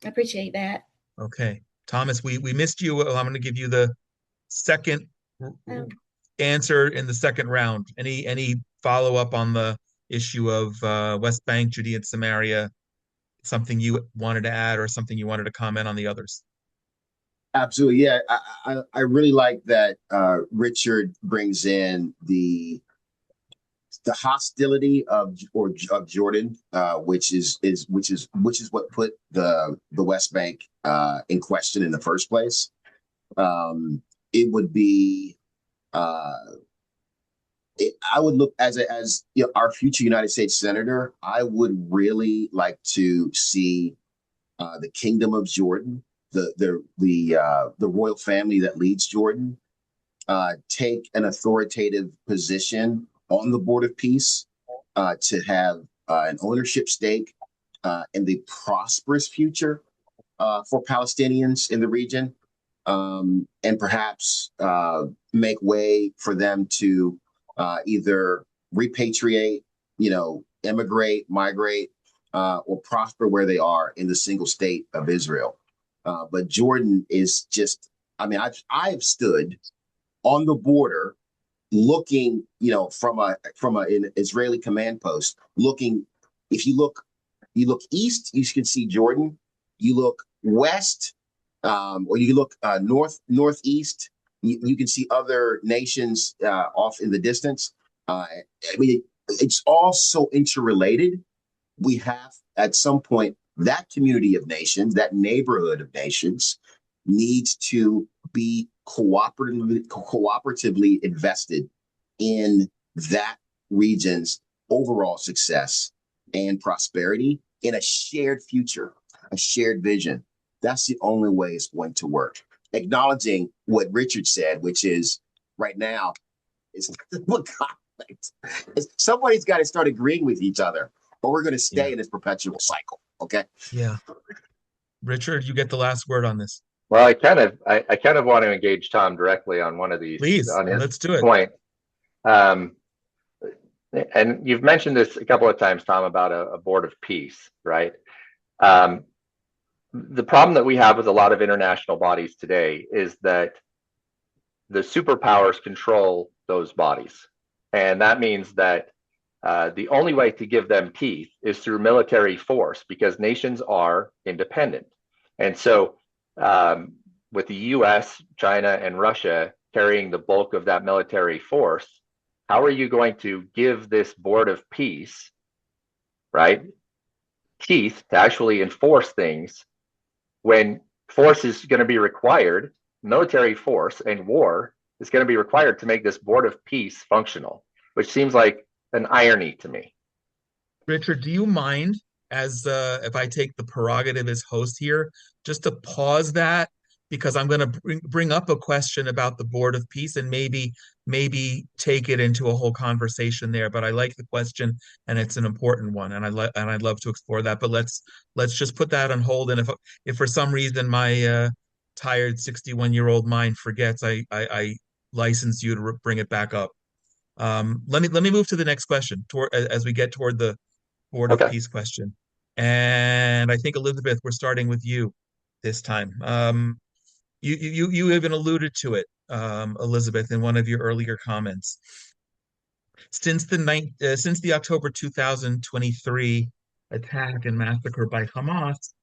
I appreciate that. Okay, Thomas, we missed you. I'm going to give you the second answer in the second round. Any follow up on the issue of West Bank, Judea and Samaria? Something you wanted to add, or something you wanted to comment on the others? Absolutely, yeah. I really like that Richard brings in the hostility of Jordan, which is what put the West Bank in question in the first place. It would be I would look as our future United States Senator. I would really like to see the Kingdom of Jordan, the royal family that leads Jordan, take an authoritative position on the Board of Peace, to have an ownership stake in the prosperous future for Palestinians in the region, and perhaps make way for them to either repatriate, immigrate, migrate, or prosper where they are in the single state of Israel. But Jordan is just, I've stood on the border looking, from an Israeli command post, looking, if you look east, you can see Jordan. You look west, or you look northeast, you can see other nations off in the distance. I mean, it's all so interrelated. We have at some point that community of nations, that neighborhood of nations, needs to be cooperatively invested in that region's overall success and prosperity in a shared future, a shared vision. That's the only way it's going to work. Acknowledging what Richard said, which is right now, it's conflict. Somebody's got to start agreeing with each other, or we're going to stay in this perpetual cycle. Okay. Yeah. Richard, you get the last word on this. Well, I kind of want to engage Tom directly on one of these. Please, let's do it. Point. And you've mentioned this a couple of times, Tom, about a board of peace, right? The problem that we have with a lot of international bodies today is that the superpowers control those bodies. And that means that the only way to give them teeth is through military force, because nations are independent. And so with the US, China, and Russia carrying the bulk of that military force, how are you going to give this board of peace, right, teeth to actually enforce things when force is going to be required, military force and war is going to be required to make this board of peace functional, which seems like an irony to me. Richard, do you mind, as if I take the prerogative as host here, just to pause that, because I'm going to bring up a question about the Board of Peace and maybe take it into a whole conversation there. But I like the question, and it's an important one, and I'd love to explore that. But let's just put that on hold. And if for some reason my tired 61-year-old mind forgets, I license you to bring it back up. Let me move to the next question as we get toward the Board of Peace question. And I think, Elizabeth, we're starting with you this time. You even alluded to it, Elizabeth, in one of your earlier comments. Since the October 2023 attack and massacre by Hamas,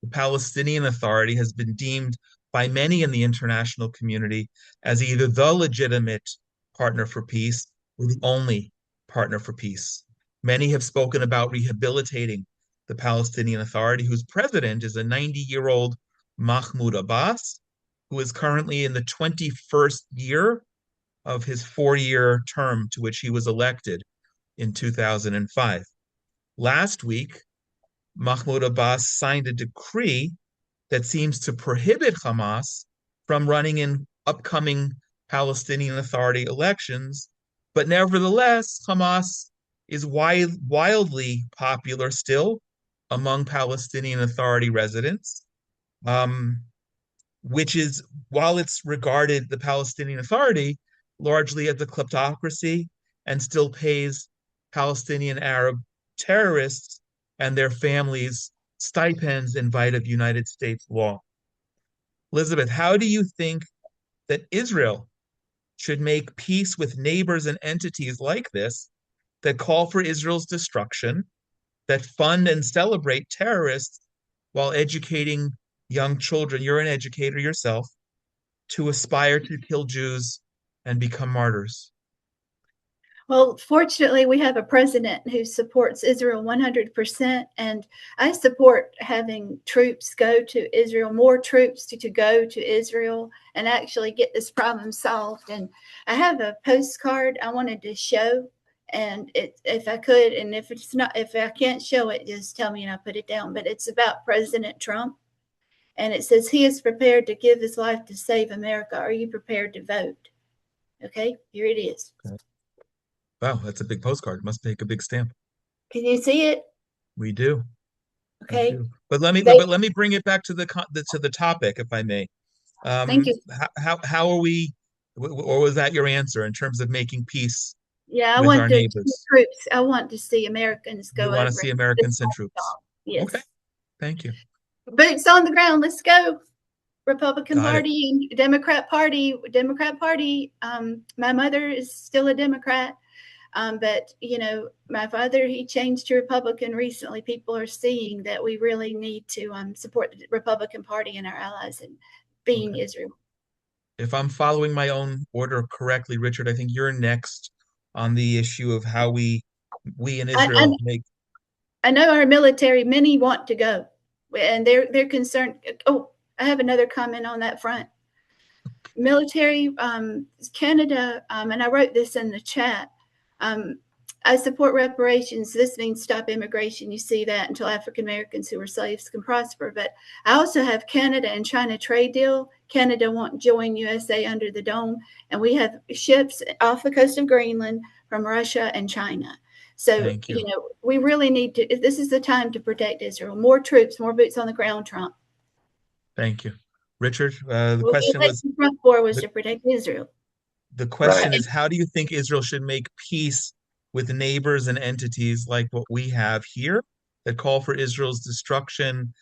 the Palestinian Authority has been deemed by many in the international community as either the legitimate partner for peace or the only partner for peace. Many have spoken about rehabilitating the Palestinian Authority, whose president is a 90-year-old Mahmoud Abbas, who is currently in the 21st year of his 4-year term to which he was elected in 2005. Last week, Mahmoud Abbas signed a decree that seems to prohibit Hamas from running in upcoming Palestinian Authority elections, but nevertheless, Hamas is wildly popular still among Palestinian Authority residents, which is, while it's regarded, the Palestinian Authority, largely as a kleptocracy and still pays Palestinian Arab terrorists and their families stipends in light of United States law. Elizabeth, how do you think that Israel should make peace with neighbors and entities like this that call for Israel's destruction, that fund and celebrate terrorists while educating young children, you're an educator yourself, to aspire to kill Jews and become martyrs? Well, fortunately, we have a president who supports Israel 100%, and I support having troops go to Israel, more troops to go to Israel and actually get this problem solved. And I have a postcard I wanted to show, and if I could, and if I can't show it, just tell me and I'll put it down. But it's about President Trump, and it says he is prepared to give his life to save America. Are you prepared to vote? Okay, here it is. Okay. Wow, that's a big postcard. It must take a big stamp. Can you see it? We do. Okay. We do. But let me bring it back to the topic, if I may. Thank you. How are we, or was that your answer in terms of making peace? Yeah, I want to see troops. I want to see Americans go over. You want to see Americans send troops? Yes. Okay. Thank you. Boots on the ground. Let's go. Republican Got it. Party and Democrat Party. My mother is still a Democrat. But, my father, he changed to Republican recently. People are seeing that we really need to support the Republican Party and our allies in being Okay. Israel. If I'm following my own order correctly, Richard, I think you're next on the issue of how we in Israel make. I know our military, many want to go, and they're concerned. Oh, I have another comment on that front. Military, Canada, and I wrote this in the chat. I support reparations. This means stop immigration. You see that until African Americans who were slaves can prosper. But I also have Canada and China trade deal. Canada won't join USA under the dome. And we have ships off the coast of Greenland from Russia and China. So, Thank you. We really need to, this is the time to protect Israel. More troops, more boots on the ground, Trump. Thank you. Richard, the question was, Trump was to protect Israel. The question Right. is, how do you think Israel should make peace with neighbors and entities like what we have here that call for Israel's destruction,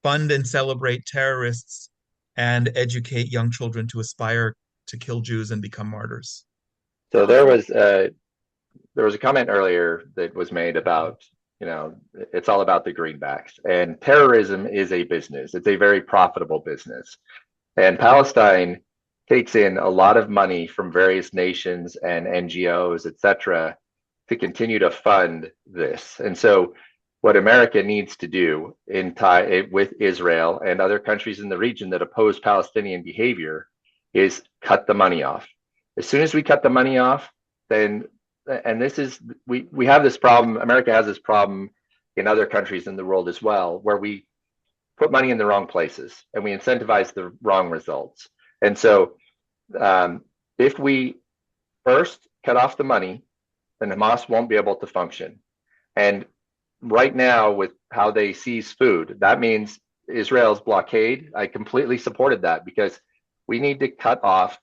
fund and celebrate terrorists, and educate young children to aspire to kill Jews and become martyrs? So there was a comment earlier that was made about, it's all about the greenbacks, and terrorism is a business. It's a very profitable business. And Palestine takes in a lot of money from various nations and NGOs, et cetera, to continue to fund this. And so what America needs to do with Israel and other countries in the region that oppose Palestinian behavior is cut the money off. As soon as we cut the money off, then, and this is, we have this problem, America has this problem in other countries in the world as well, where we put money in the wrong places and we incentivize the wrong results. And so if we first cut off the money, then Hamas won't be able to function. And right now, with how they seize food, that means Israel's blockade. I completely supported that, because we need to cut off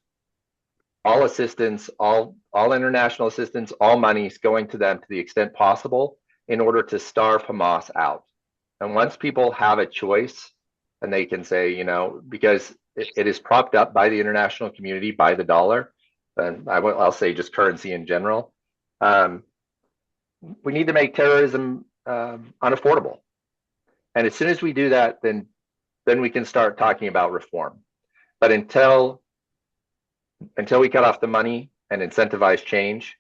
all assistance, all international assistance, all monies going to them to the extent possible in order to starve Hamas out. And once people have a choice and they can say, because it is propped up by the international community, by the dollar, and I'll say just currency in general, we need to make terrorism unaffordable. And as soon as we do that, then we can start talking about reform. But until we cut off the money and incentivize change,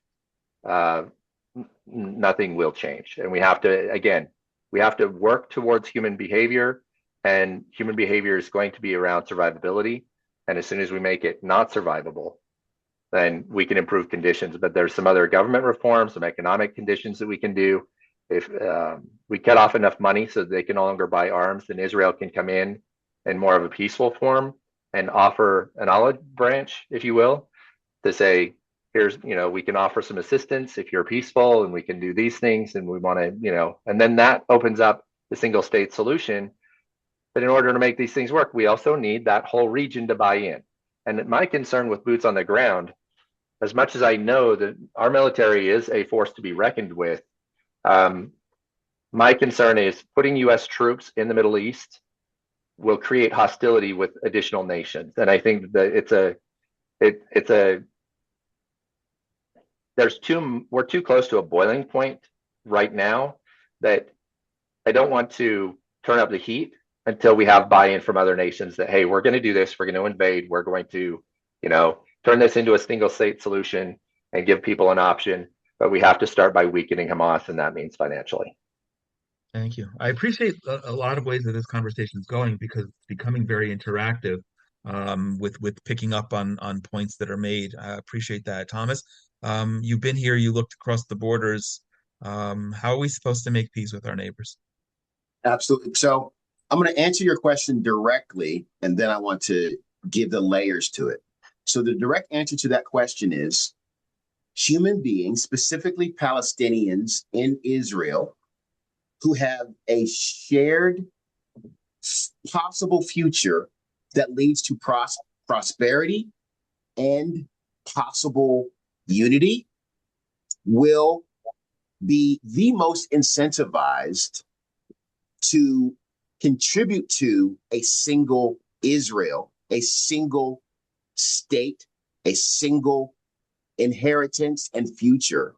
nothing will change. And we have to work towards human behavior, and human behavior is going to be around survivability. And as soon as we make it not survivable, then we can improve conditions. But there's some other government reforms, some economic conditions that we can do. If we cut off enough money so that they can no longer buy arms, then Israel can come in more of a peaceful form and offer an olive branch, if you will, to say, here's, we can offer some assistance if you're peaceful, and we can do these things, and we want to, and then that opens up the single state solution. But in order to make these things work, we also need that whole region to buy in. And my concern with boots on the ground, as much as I know that our military is a force to be reckoned with, my concern is putting U.S. troops in the Middle East will create hostility with additional nations. And I think that we're too close to a boiling point right now, that I don't want to turn up the heat until we have buy-in from other nations that, hey, we're going to do this, we're going to invade, we're going to, turn this into a single state solution and give people an option. But we have to start by weakening Hamas, and that means financially. Thank you. I appreciate a lot of ways that this conversation is going, because it's becoming very interactive, with picking up on points that are made. I appreciate that, Thomas. You've been here, you looked across the borders. How are we supposed to make peace with our neighbors? Absolutely. So I'm going to answer your question directly, and then I want to give the layers to it. So the direct answer to that question is human beings, specifically Palestinians in Israel, who have a shared possible future that leads to prosperity and possible unity, will be the most incentivized to contribute to a single Israel a single state, a single inheritance and future,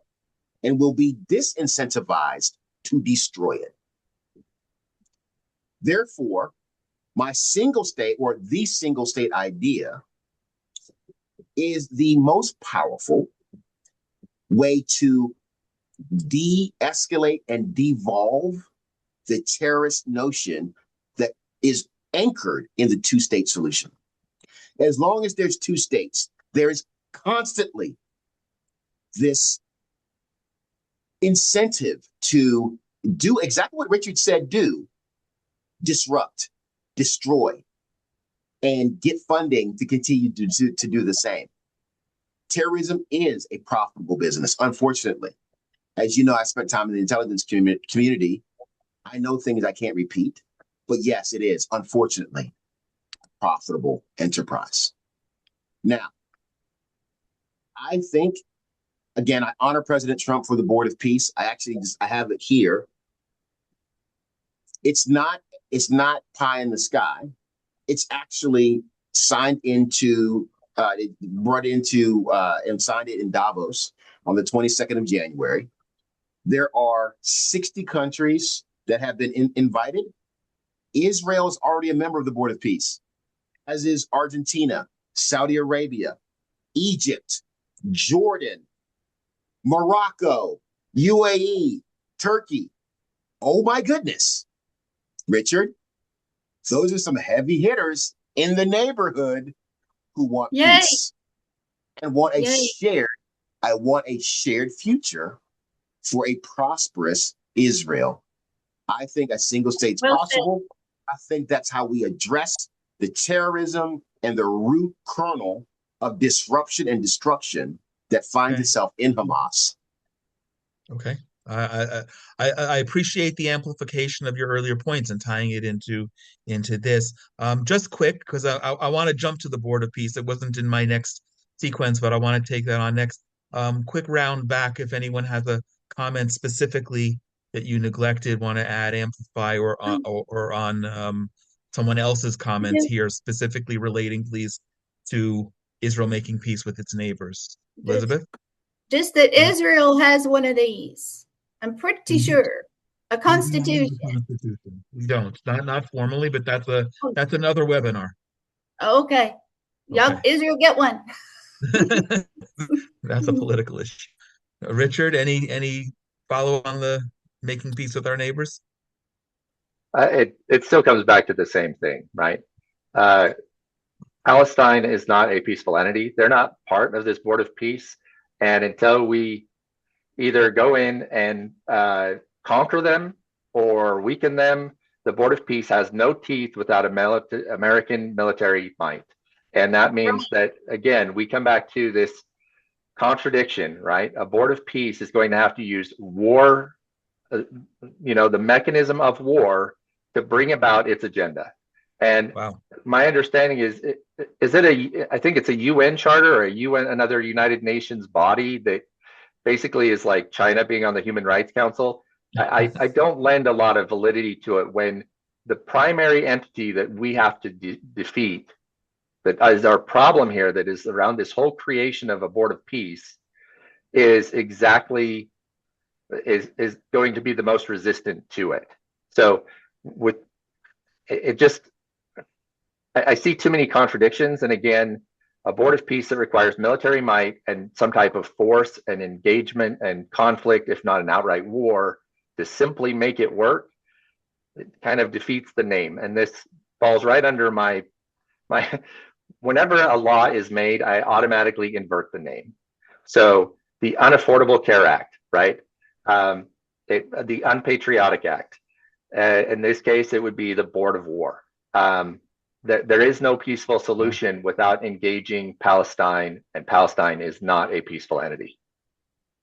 and will be disincentivized to destroy it. Therefore, my single state or the single state idea is the most powerful way to de-escalate and devolve the terrorist notion that is anchored in the two-state solution. As long as there's two states, there is constantly this incentive to do exactly what Richard said, disrupt, destroy, and get funding to continue to do the same. Terrorism is a profitable business, unfortunately. As you know, I spent time in the intelligence community. I know things I can't repeat, but yes, it is, unfortunately, a profitable enterprise. Now, I think, again, I honor President Trump for the Board of Peace. I have it here. It's not pie in the sky. It's actually signed into, and signed it in Davos on the 22nd of January. There are 60 countries that have been invited. Israel is already a member of the Board of Peace, as is Argentina, Saudi Arabia, Egypt, Jordan, Morocco, UAE, Turkey. Oh my goodness, Richard, those are some heavy hitters in the neighborhood who want peace and want I want a shared future for a prosperous Israel. I think a single state's possible. I think that's how we address the terrorism and the root kernel of disruption and destruction that finds itself in Hamas. Okay. I appreciate the amplification of your earlier points and tying it into this. Just quick, because I want to jump to the Board of Peace. It wasn't in my next sequence, but I want to take that on next. Quick round back if anyone has a comment specifically that you neglected, want to add, amplify, or on someone else's comments here, specifically relating, please, to Israel making peace with its neighbors. Elizabeth? Just that Israel has one of these. I'm pretty sure. A constitution. We don't. Not formally, but that's another webinar. Okay. Y'all, okay. Israel get one. That's a political issue. Richard, any follow on the making peace with our neighbors? It still comes back to the same thing, right? Palestine is not a peaceful entity. They're not part of this Board of Peace. And until we either go in and conquer them or weaken them, the Board of Peace has no teeth without American military might. And that means that, again, we come back to this contradiction, right? A Board of Peace is going to have to use war, the mechanism of war to bring about its agenda. And my understanding is it I think it's a UN charter or another United Nations body that basically is like China being on the Human Rights Council. I don't lend a lot of validity to it when the primary entity that we have to defeat, that is our problem here, that is around this whole creation of a Board of Peace, is going to be the most resistant to it. So with it just, I see too many contradictions. And again, a Board of Peace that requires military might and some type of force and engagement and conflict, if not an outright war, to simply make it work, it kind of defeats the name. And this falls right under my whenever a law is made, I automatically invert the name. So the Unaffordable Care Act, right? The Unpatriotic Act. In this case, it would be the Board of War. There is no peaceful solution without engaging Palestine, and Palestine is not a peaceful entity.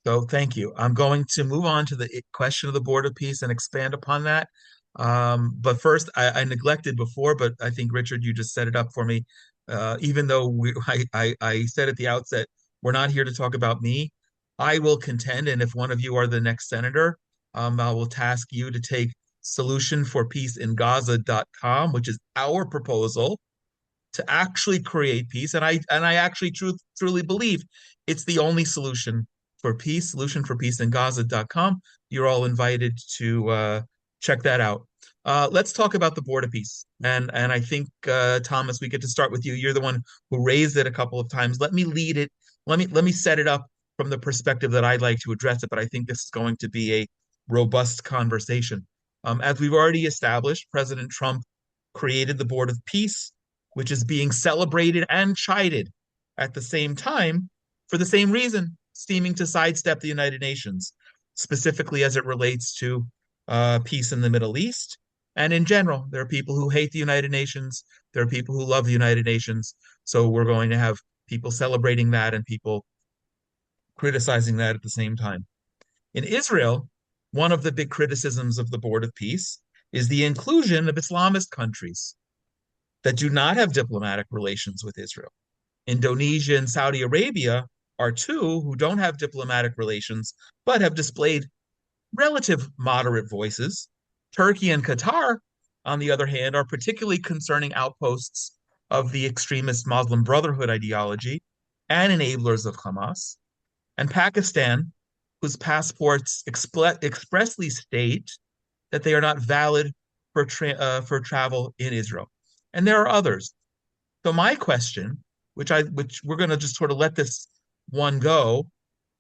So thank you. I'm going to move on to the question of the Board of Peace and expand upon that. But first, I neglected before, but I think, Richard, you just set it up for me. Even though I said at the outset, we're not here to talk about me. I will contend, and if one of you are the next senator, I will task you to take solutionforpeaceingaza.com, which is our proposal to actually create peace. And I actually truly believe it's the only solution for peace, solution for peace in Gaza.com. You're all invited to check that out. Let's talk about the Board of Peace. And I think, Thomas, we get to start with you. You're the one who raised it a couple of times. Let me lead it. Let me set it up from the perspective that I'd like to address it, but I think this is going to be a robust conversation. As we've already established, President Trump created the Board of Peace, which is being celebrated and chided at the same time for the same reason, seeming to sidestep the United Nations, specifically as it relates to peace in the Middle East. And in general, there are people who hate the United Nations. There are people who love the United Nations. So we're going to have people celebrating that and people criticizing that at the same time. In Israel, one of the big criticisms of the Board of Peace is the inclusion of Islamist countries that do not have diplomatic relations with Israel. Indonesia and Saudi Arabia are two who don't have diplomatic relations, but have displayed relative moderate voices. Turkey and Qatar, on the other hand, are particularly concerning outposts of the extremist Muslim Brotherhood ideology and enablers of Hamas. And Pakistan, whose passports expressly state that they are not valid for travel in Israel. And there are others. So my question, which we're going to just sort of let this one go,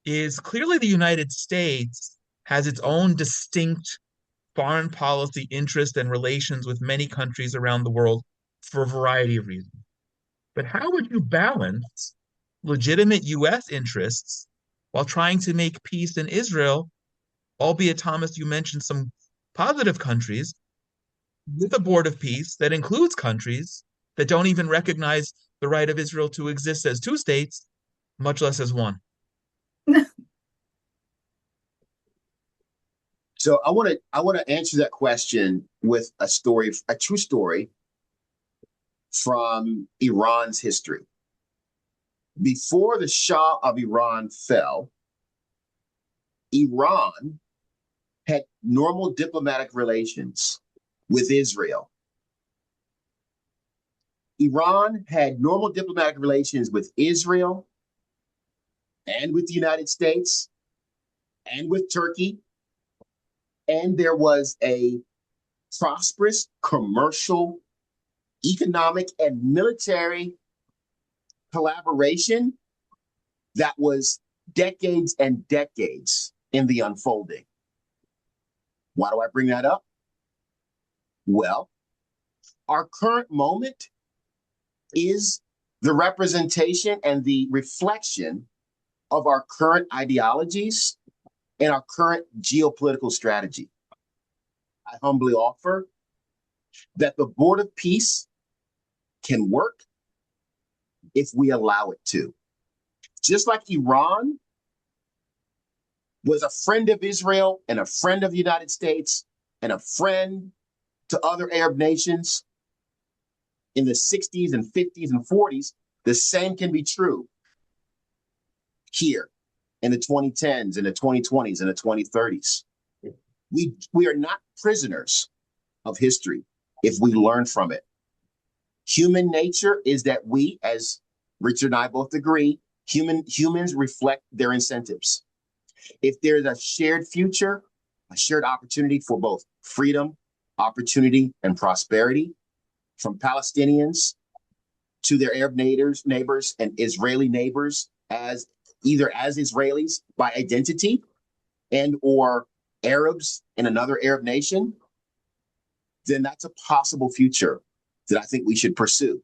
is clearly the United States has its own distinct foreign policy interest and relations with many countries around the world for a variety of reasons. But how would you balance legitimate U.S. interests while trying to make peace in Israel, albeit, Thomas, you mentioned some positive countries, with a Board of Peace that includes countries that don't even recognize the right of Israel to exist as two states, much less as one? So I want to answer that question with a story, a true story from Iran's history. Before the Shah of Iran fell, Iran had normal diplomatic relations with Israel. Iran had normal diplomatic relations with Israel and with the United States and with Turkey. And there was a prosperous commercial, economic, and military collaboration that was decades and decades in the unfolding. Why do I bring that up? Well, our current moment is the representation and the reflection of our current ideologies and our current geopolitical strategy. I humbly offer that the Board of Peace can work if we allow it to. Just like Iran was a friend of Israel and a friend of the United States and a friend to other Arab nations in the 60s and 50s and 40s, the same can be true here in the 2010s and the 2020s and the 2030s. We are not prisoners of history if we learn from it. Human nature is that we, as Richard and I both agree, humans reflect their incentives. If there's a shared future, a shared opportunity for both freedom, opportunity, and prosperity, from Palestinians to their Arab neighbors and Israeli neighbors, as either as Israelis by identity and or Arabs in another Arab nation, then that's a possible future that I think we should pursue.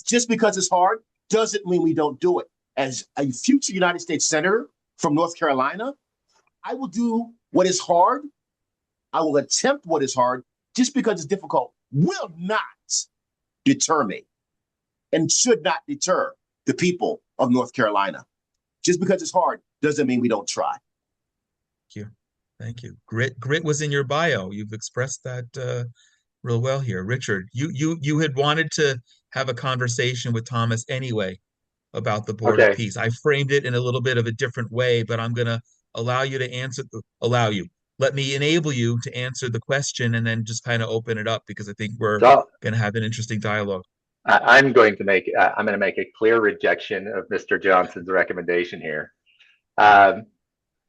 Just because it's hard doesn't mean we don't do it. As a future United States Senator from North Carolina, I will do what is hard. I will attempt what is hard. Just because it's difficult will not deter me and should not deter the people of North Carolina. Just because it's hard doesn't mean we don't try. Thank you. Thank you. Grit was in your bio. You've expressed that real well here. Richard, you had wanted to have a conversation with Thomas anyway about the Board of Peace. I framed it in a little bit of a different way, but I'm going to allow you to answer, let me enable you to answer the question and then just kind of open it up because I think we're going to have an interesting dialogue. I'm going to make a clear rejection of Mr. Johnson's recommendation here.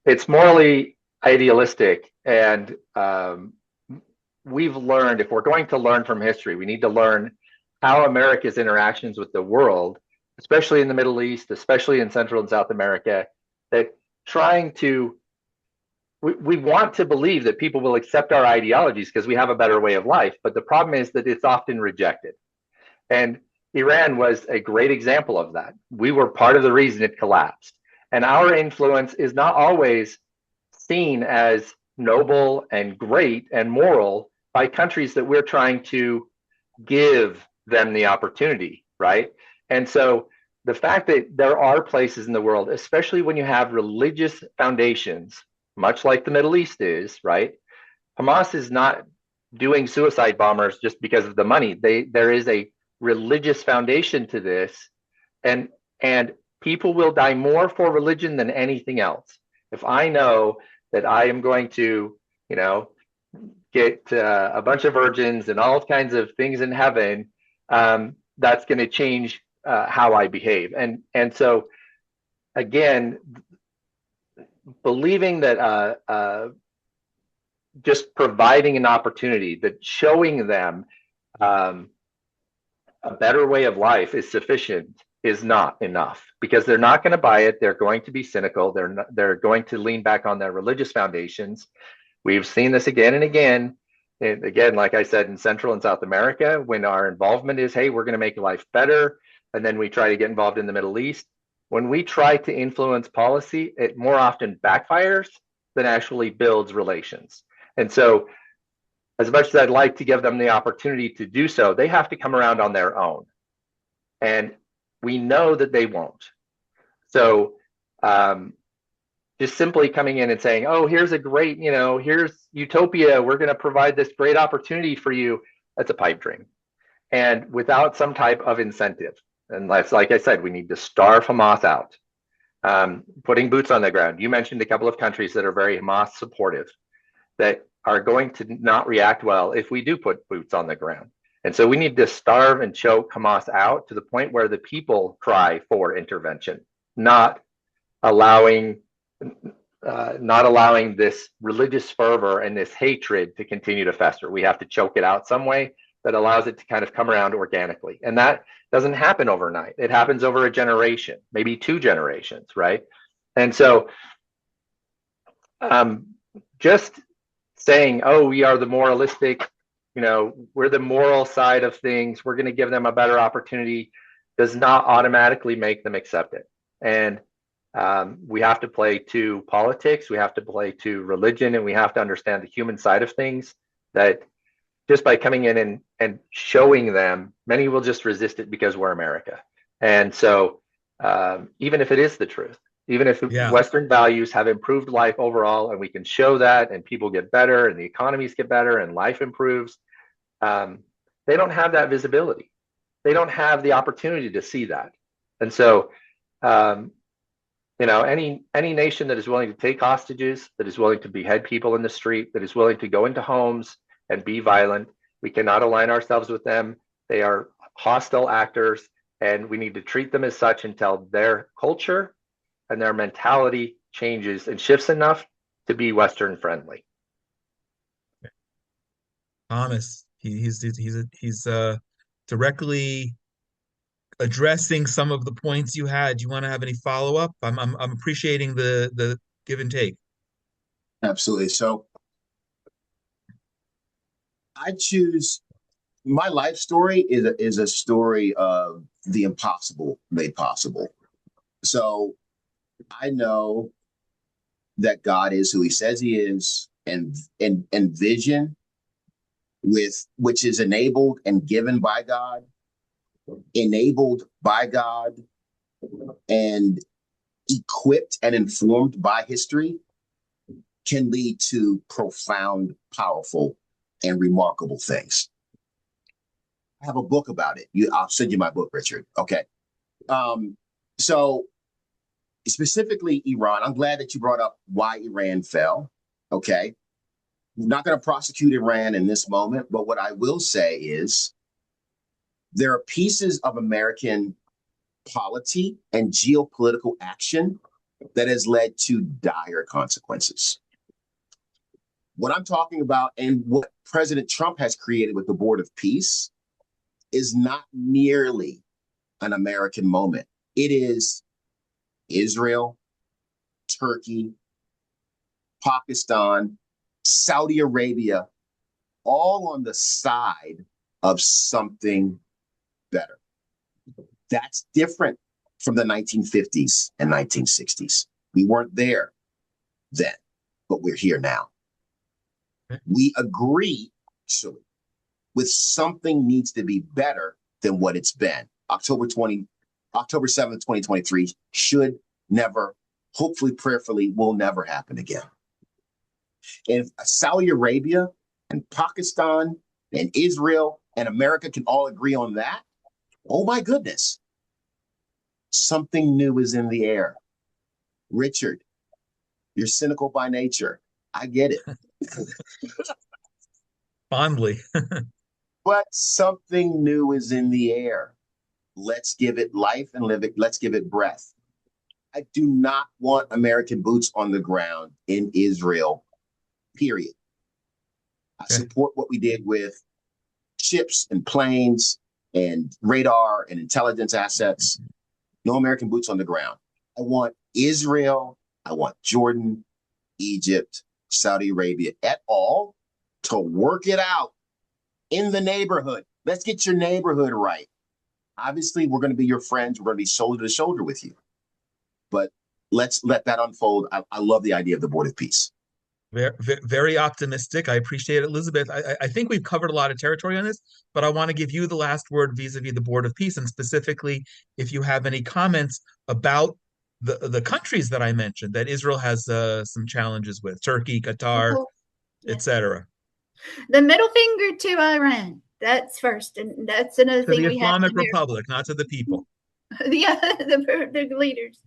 It's morally idealistic, and we've learned, if we're going to learn from history, we need to learn how America's interactions with the world, especially in the Middle East, especially in Central and South America, that we want to believe that people will accept our ideologies because we have a better way of life, but the problem is that it's often rejected. And Iran was a great example of that. We were part of the reason it collapsed. And our influence is not always seen as noble and great and moral by countries that we're trying to give them the opportunity, right? And so the fact that there are places in the world, especially when you have religious foundations, much like the Middle East is, right? Hamas is not doing suicide bombers just because of the money. There is a religious foundation to this, and people will die more for religion than anything else. If I know that I am going to, get a bunch of virgins and all kinds of things in heaven, that's going to change how I behave. And so, again, believing that just providing an opportunity, that showing them a better way of life is sufficient, is not enough, because they're not going to buy it. They're going to be cynical. They're going to lean back on their religious foundations. We've seen this again and again. And again, like I said, in Central and South America, when our involvement is, hey, we're going to make life better, and then we try to get involved in the Middle East. When we try to influence policy, it more often backfires than actually builds relations. And so, as much as I'd like to give them the opportunity to do so, they have to come around on their own. And we know that they won't. So just simply coming in and saying, oh, here's a great, here's utopia, we're going to provide this great opportunity for you, that's a pipe dream. And without some type of incentive. And like I said, we need to starve Hamas out. Putting boots on the ground. You mentioned a couple of countries that are very Hamas supportive, that are going to not react well if we do put boots on the ground. And so we need to starve and choke Hamas out to the point where the people cry for intervention, not allowing this religious fervor and this hatred to continue to fester. We have to choke it out some way that allows it to kind of come around organically. And that doesn't happen overnight. It happens over a generation, maybe 2 generations, right? And so just saying, oh, we are the moralistic, we're the moral side of things, we're going to give them a better opportunity, does not automatically make them accept it. And we have to play to politics, we have to play to religion, and we have to understand the human side of things, that just by coming in and showing them, many will just resist it because we're America. And so even if it is the truth, even if Western values have improved life overall, and we can show that, and people get better, and the economies get better, and life improves, they don't have that visibility. They don't have the opportunity to see that. And so, any nation that is willing to take hostages, that is willing to behead people in the street, that is willing to go into homes and be violent, we cannot align ourselves with them. They are hostile actors, and we need to treat them as such until their culture and their mentality changes and shifts enough to be Western friendly. Thomas, he's directly addressing some of the points you had. Do you want to have any follow-up? I'm appreciating the give and take. Absolutely. So I choose, my life story is a story of the impossible made possible. So I know that God is who he says he is, and vision which is enabled and given by God, enabled by God, and equipped and informed by history, can lead to profound, powerful, and remarkable things. I have a book about it. I'll send you my book, Richard. Okay. So specifically Iran, I'm glad that you brought up why Iran fell. Okay. I'm not going to prosecute Iran in this moment, but what I will say is There are pieces of American polity and geopolitical action that has led to dire consequences. What I'm talking about and what President Trump has created with the Board of Peace is not merely an American moment. It is Israel, Turkey, Pakistan, Saudi Arabia, all on the side of something better. That's different from the 1950s and 1960s. We weren't there then, but we're here now. We agree, actually, with something needs to be better than what it's been. October 7th, 2023 should never, hopefully, prayerfully, will never happen again. If Saudi Arabia and Pakistan and Israel and America can all agree on that, oh my goodness, something new is in the air. Richard, you're cynical by nature. I get it. Fondly. But something new is in the air. Let's give it life and live it. Let's give it breath. I do not want American boots on the ground in Israel, period. I support what we did with ships and planes and radar and intelligence assets. No American boots on the ground. I want Israel, I want Jordan, Egypt, Saudi Arabia et al. To work it out in the neighborhood. Let's get your neighborhood right. Obviously, we're going to be your friends. We're going to be shoulder to shoulder with you. But let's let that unfold. I love the idea of the Board of Peace. Very, very optimistic. I appreciate it, Elizabeth. I think we've covered a lot of territory on this, but I want to give you the last word vis-a-vis the Board of Peace, and specifically, if you have any comments about the countries that I mentioned that Israel has some challenges with, Turkey, Qatar, etc. The middle finger to Iran. That's first, and that's another thing we have. To the Islamic Republic, not to the people. Yeah, the leaders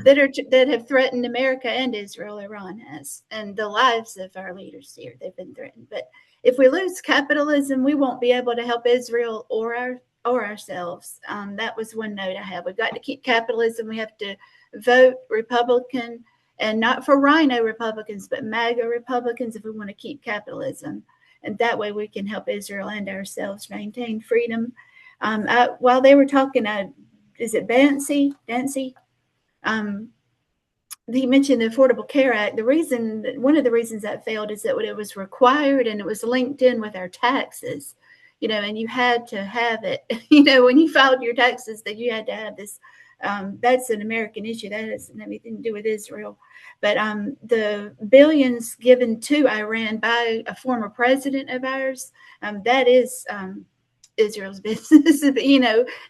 that have threatened America and Israel. Iran has, and the lives of our leaders here. They've been threatened. But if we lose capitalism, we won't be able to help Israel or ourselves. That was one note I have. We've got to keep capitalism. We have to vote Republican. And not for Rhino Republicans, but MAGA Republicans if we want to keep capitalism. And that way we can help Israel and ourselves maintain freedom. While they were talking, is it Dancy? He mentioned the Affordable Care Act. One of the reasons that failed is that it was required and it was linked in with our taxes, and you had to have it, when you filed your taxes, that you had to have this. That's an American issue. That has nothing to do with Israel. But the billions given to Iran by a former president of ours, that is Israel's business,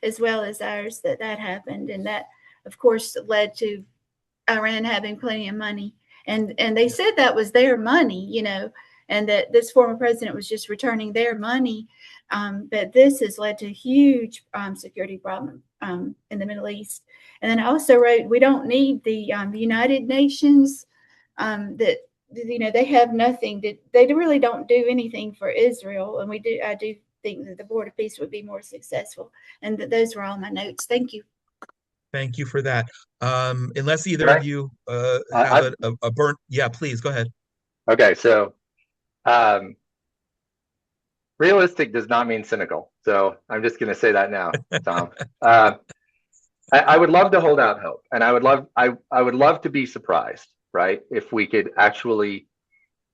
as well as ours, that happened. And that, of course, led to Iran having plenty of money. And they said that was their money, and that this former president was just returning their money. But this has led to huge security problem in the Middle East. And then I also wrote, we don't need the United Nations. That they have nothing. They really don't do anything for Israel, and I do think that the Board of Peace would be more successful. And those were all my notes. Thank you. Thank you for that. Unless either of you have a burnt, yeah, please go ahead. Okay, so realistic does not mean cynical. So I'm just going to say that now, Tom. I would love to hold out hope, and I would love to be surprised, right? If we could actually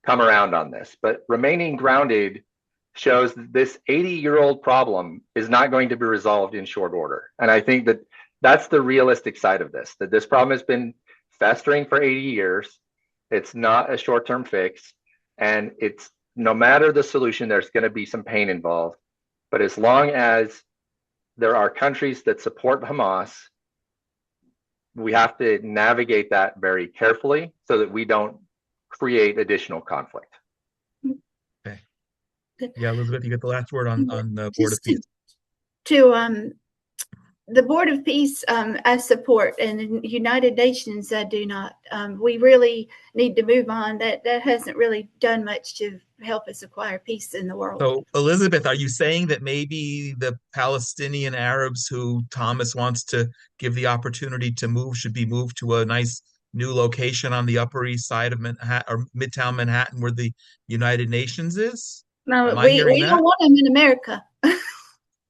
come around on this. But remaining grounded shows that this 80-year-old problem is not going to be resolved in short order. And I think that that's the realistic side of this, that this problem has been festering for 80 years. It's not a short-term fix, and it's no matter the solution, there's going to be some pain involved. But as long as there are countries that support Hamas, we have to navigate that very carefully so that we don't create additional conflict. Okay. Yeah, Elizabeth, you get the last word on the Board of Peace. the Board of Peace, I support, and the United Nations, I do not. We really need to move on. That hasn't really done much to help us acquire peace in the world. So, Elizabeth, are you saying that maybe the Palestinian Arabs who Thomas wants to give the opportunity to move should be moved to a nice new location on the Upper East Side of Manhattan or Midtown Manhattan where the United Nations is? No, Am I hearing we that? don't want them in America. We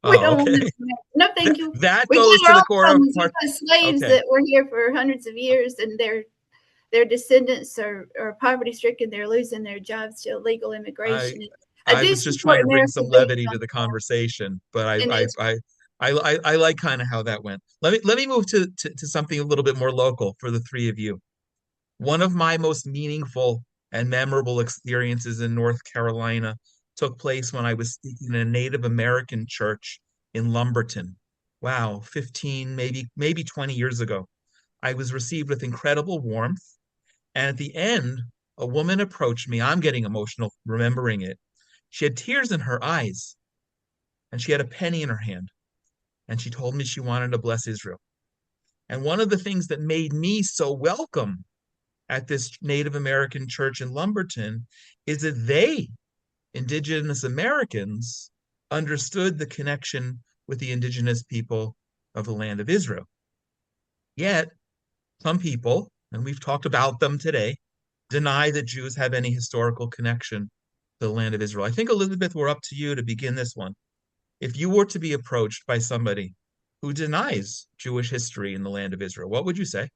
Oh, don't want them okay. in America. No, thank you. That We goes got to our the own core of problems. part. We've got slaves Okay. that were here for hundreds of years, and their descendants are poverty stricken. They're losing their jobs to illegal I immigration. I I do was just trying support to bring America some being levity to the conversation, but in Israel. I like kind of how that went. Let me move to something a little bit more local for the three of you. One of my most meaningful and memorable experiences in North Carolina took place when I was speaking in a Native American church in Lumberton. Wow, 15, maybe 20 years ago. I was received with incredible warmth, and at the end, a woman approached me. I'm getting emotional remembering it. She had tears in her eyes, and she had a penny in her hand, and she told me she wanted to bless Israel. And one of the things that made me so welcome at this Native American church in Lumberton is that they, Indigenous Americans, understood the connection with the indigenous people of the land of Israel. Yet, some people, and we've talked about them today, deny that Jews have any historical connection to the land of Israel. I think, Elizabeth, we're up to you to begin this one. If you were to be approached by somebody who denies Jewish history in the land of Israel, what would you say?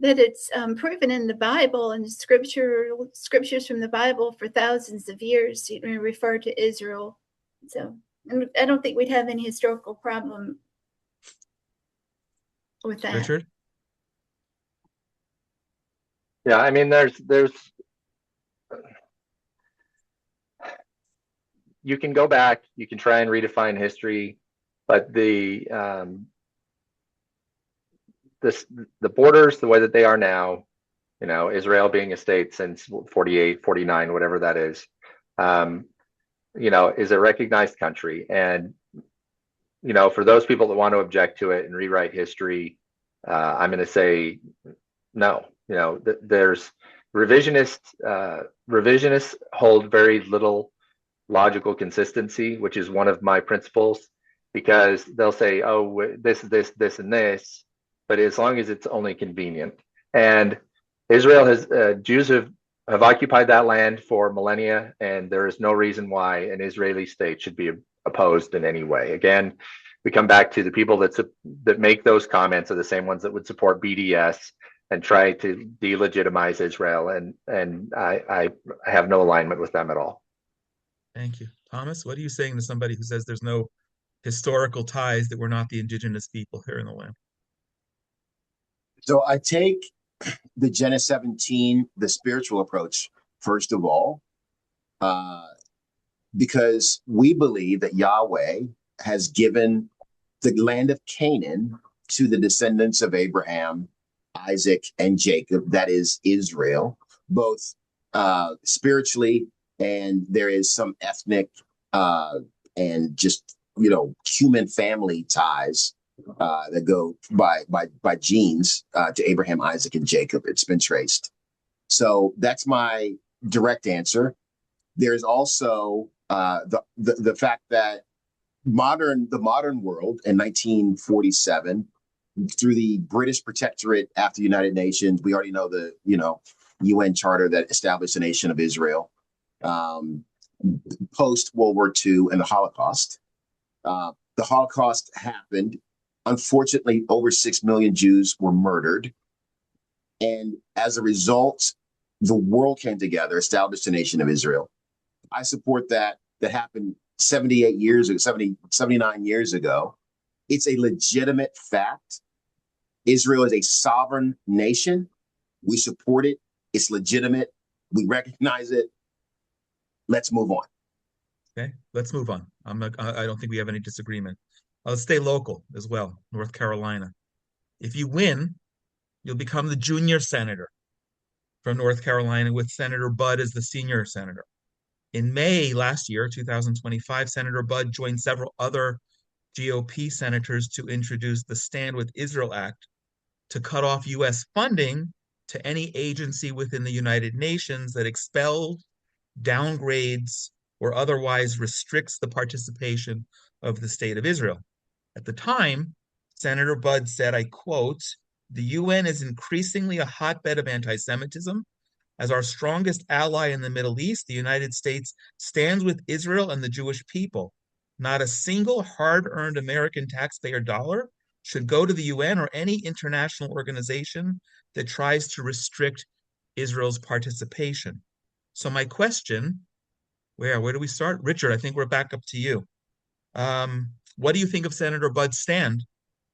That it's proven in the Bible and scriptures from the Bible for thousands of years refer to Israel. So I don't think we'd have any historical problem with that. Richard? Yeah, I mean, there's you can go back, you can try and redefine history, but the borders, the way that they are now, you know, Israel being a state since 48, 49, whatever that is, you know, is a recognized country. And, you know, for those people that want to object to it and rewrite history, I'm going to say no. You know, there's revisionists hold very little logical consistency, which is one of my principles, because they'll say, oh, this, and this, but as long as it's only convenient. And Israel has, Jews have occupied that land for millennia, and there is no reason why an Israeli state should be opposed in any way. Again, we come back to the people that make those comments are the same ones that would support BDS and try to delegitimize Israel, and I have no alignment with them at all. Thank you. Thomas, what are you saying to somebody who says there's no historical ties, that we're not the indigenous people here in the land? So I take the Genesis 17, the spiritual approach, first of all, because we believe that Yahweh has given the land of Canaan to the descendants of Abraham, Isaac, and Jacob, that is Israel, both spiritually, and there is some ethnic and just, you know, human family ties that go by genes to Abraham, Isaac, and Jacob. It's been traced. So that's my direct answer. There's also the fact that the modern world in 1947, through the British Protectorate after the United Nations, we already know the UN Charter that established the nation of Israel. Post World War II and the Holocaust. The Holocaust happened. Unfortunately, over 6 million Jews were murdered. And as a result, the world came together, established the nation of Israel. I support that. That happened 79 years ago. It's a legitimate fact. Israel is a sovereign nation. We support it. It's legitimate. We recognize it. Let's move on. Okay, let's move on. I don't think we have any disagreement. Let's stay local as well, North Carolina. If you win, you'll become the junior senator from North Carolina, with Senator Budd as the senior senator. In May last year, 2025, Senator Budd joined several other GOP senators to introduce the Stand with Israel Act to cut off U.S. funding to any agency within the United Nations that expels, downgrades, or otherwise restricts the participation of the State of Israel. At the time, Senator Budd said, I quote, "The UN is increasingly a hotbed of anti-Semitism. As our strongest ally in the Middle East, the United States stands with Israel and the Jewish people. Not a single hard-earned American taxpayer dollar should go to the UN or any international organization that tries to restrict Israel's participation." So my question, where do we start? Richard, I think we're back up to you. What do you think of Senator Budd's stand?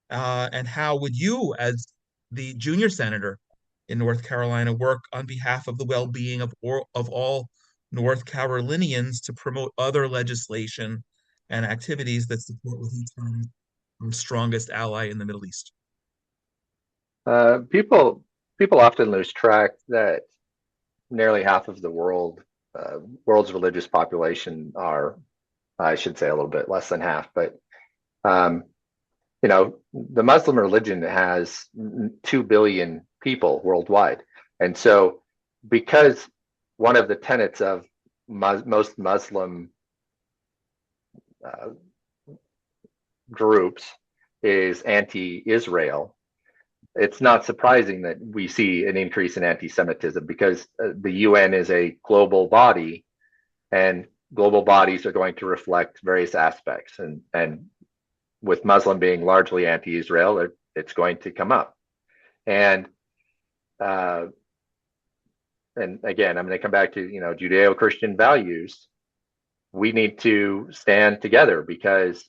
And how would you, as the junior senator in North Carolina, work on behalf of the well-being of all North Carolinians to promote other legislation and activities that support what he termed our strongest ally in the Middle East? People often lose track that nearly half of the world's religious population are, I should say, a little bit less than half, but the Muslim religion has 2 billion people worldwide. And so because one of the tenets of most Muslim groups is anti-Israel, it's not surprising that we see an increase in anti-Semitism, because the UN is a global body, and global bodies are going to reflect various aspects. And with Muslim being largely anti-Israel, it's going to come up. And again, I'm going to come back to, Judeo-Christian values. We need to stand together, because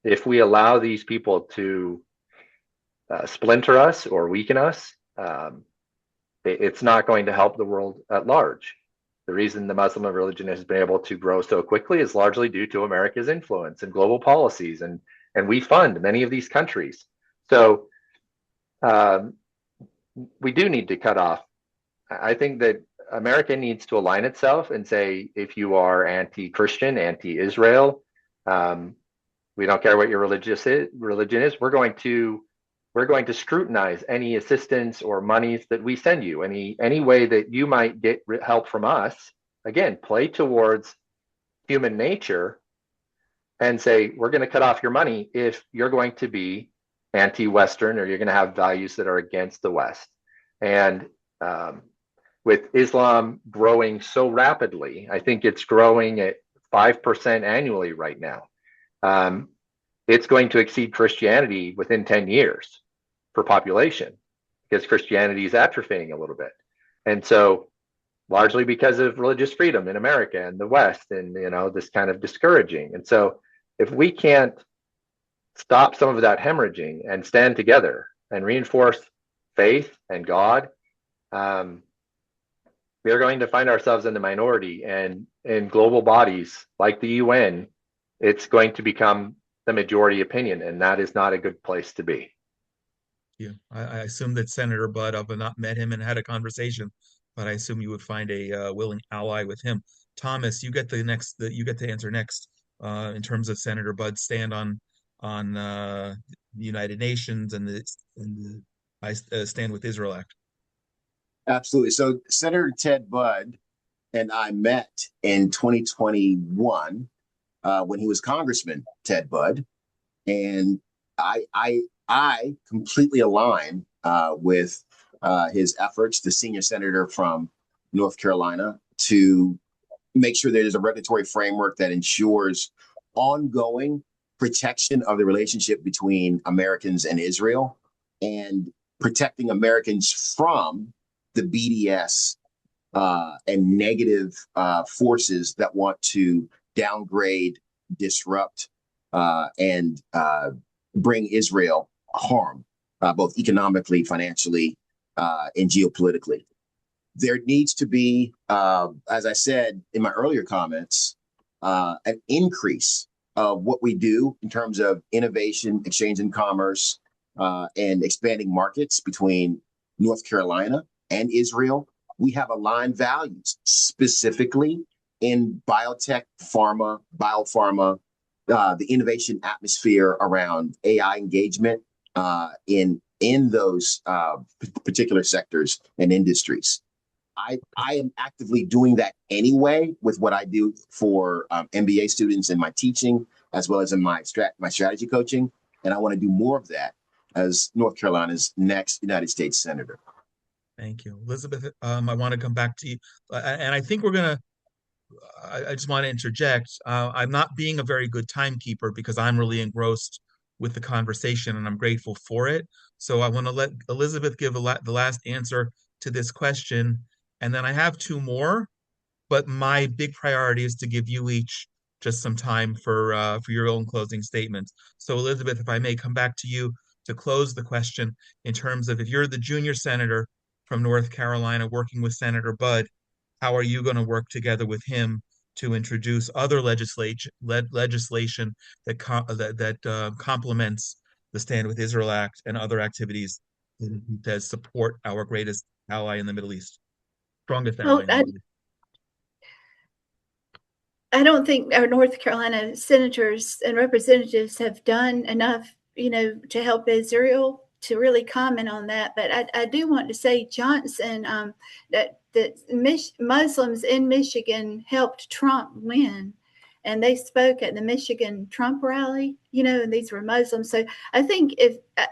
if we allow these people to splinter us or weaken us, it's not going to help the world at large. The reason the Muslim religion has been able to grow so quickly is largely due to America's influence and global policies, and we fund many of these countries. So we do need to cut off. I think that America needs to align itself and say, if you are anti-Christian, anti-Israel, we don't care what your religion is. We're going to scrutinize any assistance or monies that we send you. Any way that you might get help from us, again, play towards human nature and say, we're going to cut off your money if you're going to be anti-Western, or you're going to have values that are against the West. And with Islam growing so rapidly, I think it's growing at 5% annually right now. It's going to exceed Christianity within 10 years for population, because Christianity is atrophying a little bit. And so largely because of religious freedom in America and the West, and, this kind of discouraging. And so if we can't stop some of that hemorrhaging and stand together and reinforce faith and God, we are going to find ourselves in the minority, and in global bodies like the UN, it's going to become the majority opinion, and that is not a good place to be. Yeah, I assume that Senator Budd, I've not met him and had a conversation, but I assume you would find a willing ally with him. Thomas, you get to answer next in terms of Senator Budd's stand on the United Nations and the I Stand with Israel Act. Absolutely. So Senator Ted Budd and I met in 2021 when he was Congressman Ted Budd, and I completely align with his efforts, the senior senator from North Carolina, to make sure there's a regulatory framework that ensures ongoing protection of the relationship between Americans and Israel, and protecting Americans from the BDS and negative forces that want to downgrade, disrupt, and bring Israel harm, both economically, financially, and geopolitically. There needs to be, as I said in my earlier comments, an increase of what we do in terms of innovation, exchange and commerce, and expanding markets between North Carolina and Israel. We have aligned values, specifically in biotech, biopharma, the innovation atmosphere around AI engagement in those particular sectors and industries. I am actively doing that anyway with what I do for MBA students in my teaching, as well as in my strategy coaching. And I want to do more of that as North Carolina's next United States Senator. Thank you. Elizabeth, I want to come back to you. And I think I just want to interject. I'm not being a very good timekeeper because I'm really engrossed with the conversation and I'm grateful for it. So I want to let Elizabeth give the last answer to this question. And then I have two more, but my big priority is to give you each just some time for your own closing statements. So Elizabeth, if I may come back to you to close the question in terms of if you're the junior senator from North Carolina working with Senator Budd, how are you going to work together with him to introduce other legislation that complements the Stand with Israel Act and other activities that support our greatest ally in the Middle East, strongest ally in the Middle East? I don't think our North Carolina senators and representatives have done enough, to help Israel to really comment on that. But I do want to say, Johnson, that Muslims in Michigan helped Trump win. And they spoke at the Michigan Trump rally, and these were Muslims. So I think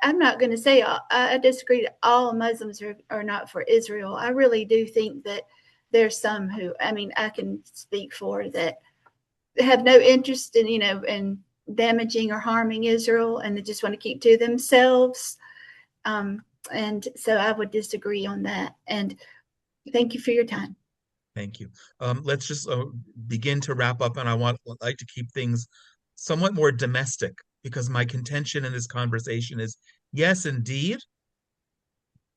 I'm not going to say I disagree that all Muslims are not for Israel. I really do think that there's some who, I can speak for that have no interest in, in damaging or harming Israel, and they just want to keep to themselves. And so I would disagree on that. And thank you for your time. Thank you. Let's just begin to wrap up, and I like to keep things somewhat more domestic because my contention in this conversation is, yes, indeed,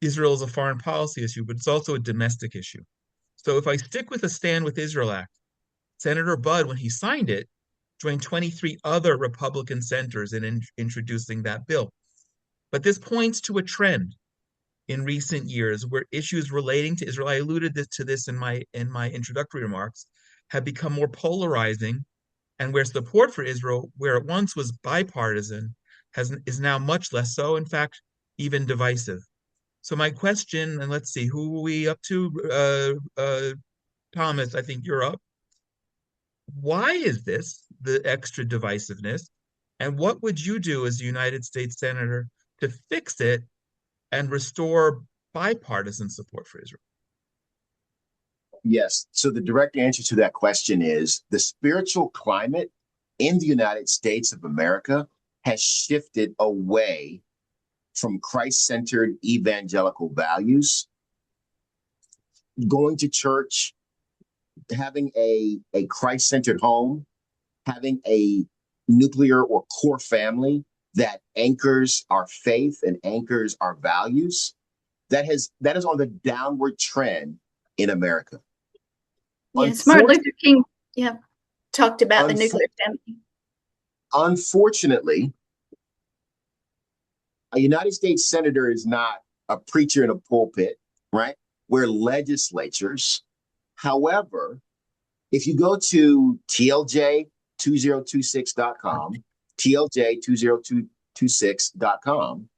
Israel is a foreign policy issue, but it's also a domestic issue. So if I stick with the Stand with Israel Act, Senator Budd, when he signed it, joined 23 other Republican senators in introducing that bill. But this points to a trend in recent years where issues relating to Israel, I alluded to this in my introductory remarks, have become more polarizing, and where support for Israel, where it once was bipartisan, is now much less so, in fact, even divisive. So my question, and let's see, who are we up to? Thomas, I think you're up. Why is this, the extra divisiveness? And what would you do as a United States Senator to fix it and restore bipartisan support for Israel? Yes. So the direct answer to that question is the spiritual climate in the United States of America has shifted away from Christ-centered evangelical values. Going to church, having a Christ-centered home, having a nuclear or core family that anchors our faith and anchors our values, that is on the downward trend in America. Yes, Martin Luther King, talked about the nuclear family. Unfortunately, a United States senator is not a preacher in a pulpit, right? We're legislatures. However, if you go to TLJ2026.com, TLJ2026.com,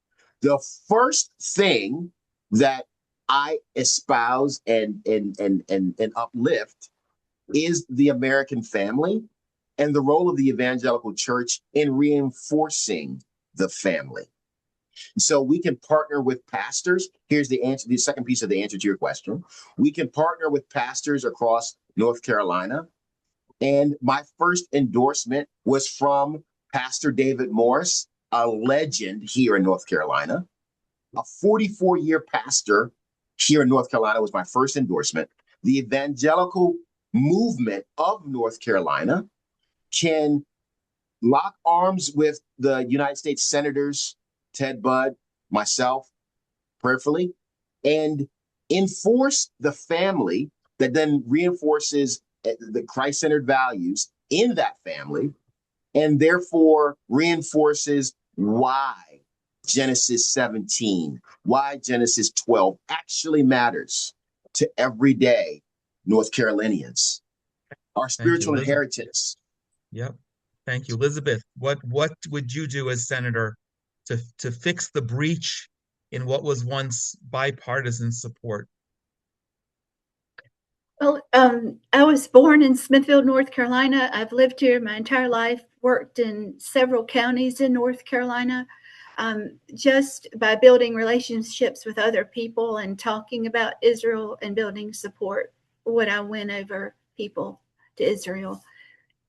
the first thing that I espouse and uplift is the American family and the role of the evangelical church in reinforcing the family. So we can partner with pastors. Here's the answer, the second piece of the answer to your question. We can partner with pastors across North Carolina. And my first endorsement was from Pastor David Morris, a legend here in North Carolina. A 44-year pastor here in North Carolina was my first endorsement. The evangelical movement of North Carolina can lock arms with the United States senators, Ted Budd, myself, prayerfully, and enforce the family that then reinforces the Christ-centered values in that family, and therefore reinforces why Genesis 17, why Genesis 12 actually matters to everyday North Carolinians, our spiritual inheritance. Yep. Thank you. Elizabeth, what would you do as senator to fix the breach in what was once bipartisan support? Well, I was born in Smithfield, North Carolina. I've lived here my entire life, worked in several counties in North Carolina. Just by building relationships with other people and talking about Israel and building support, would I win over people to Israel.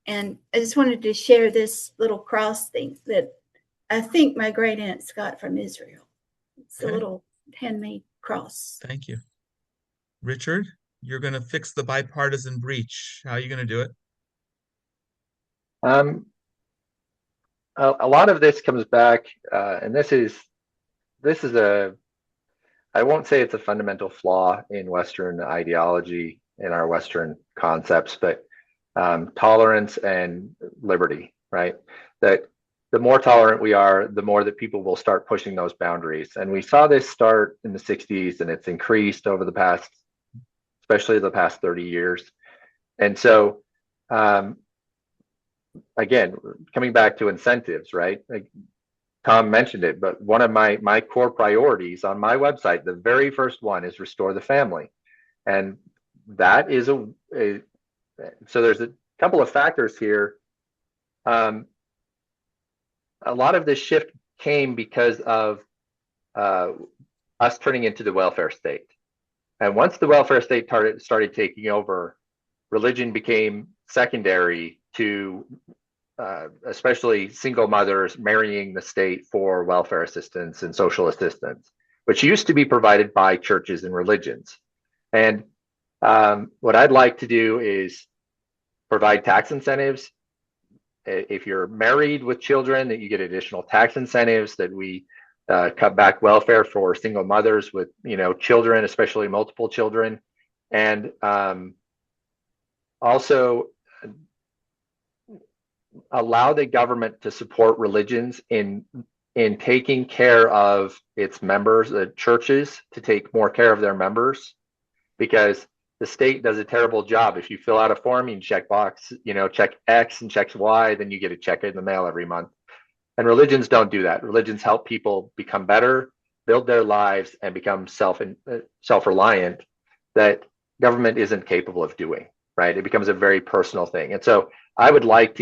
And I just wanted to share this little cross thing that I think my great aunts got from Israel. It's a little handmade cross. Thank you. Richard, you're going to fix the bipartisan breach. How are you going to do it? A lot of this comes back, and this is I won't say it's a fundamental flaw in Western ideology, in our Western concepts, but tolerance and liberty, right? That the more tolerant we are, the more that people will start pushing those boundaries. And we saw this start in the 60s, and it's increased over the past, especially the past 30 years. And so, again, coming back to incentives, right? Like Tom mentioned it, but one of my core priorities on my website, the very first one, is restore the family. And that is so there's a couple of factors here. A lot of this shift came because of us turning into the welfare state. And once the welfare state started taking over, religion became secondary to especially single mothers marrying the state for welfare assistance and social assistance, which used to be provided by churches and religions. And what I'd like to do is provide tax incentives. If you're married with children, that you get additional tax incentives, that we cut back welfare for single mothers with children, especially multiple children, and also allow the government to support religions in taking care of its members, the churches, to take more care of their members, because the state does a terrible job. If you fill out a form, you check box, check X and checks Y, then you get a check in the mail every month. And religions don't do that. Religions help people become better, build their lives, and become self-reliant, that government isn't capable of doing, right? It becomes a very personal thing. And so I would like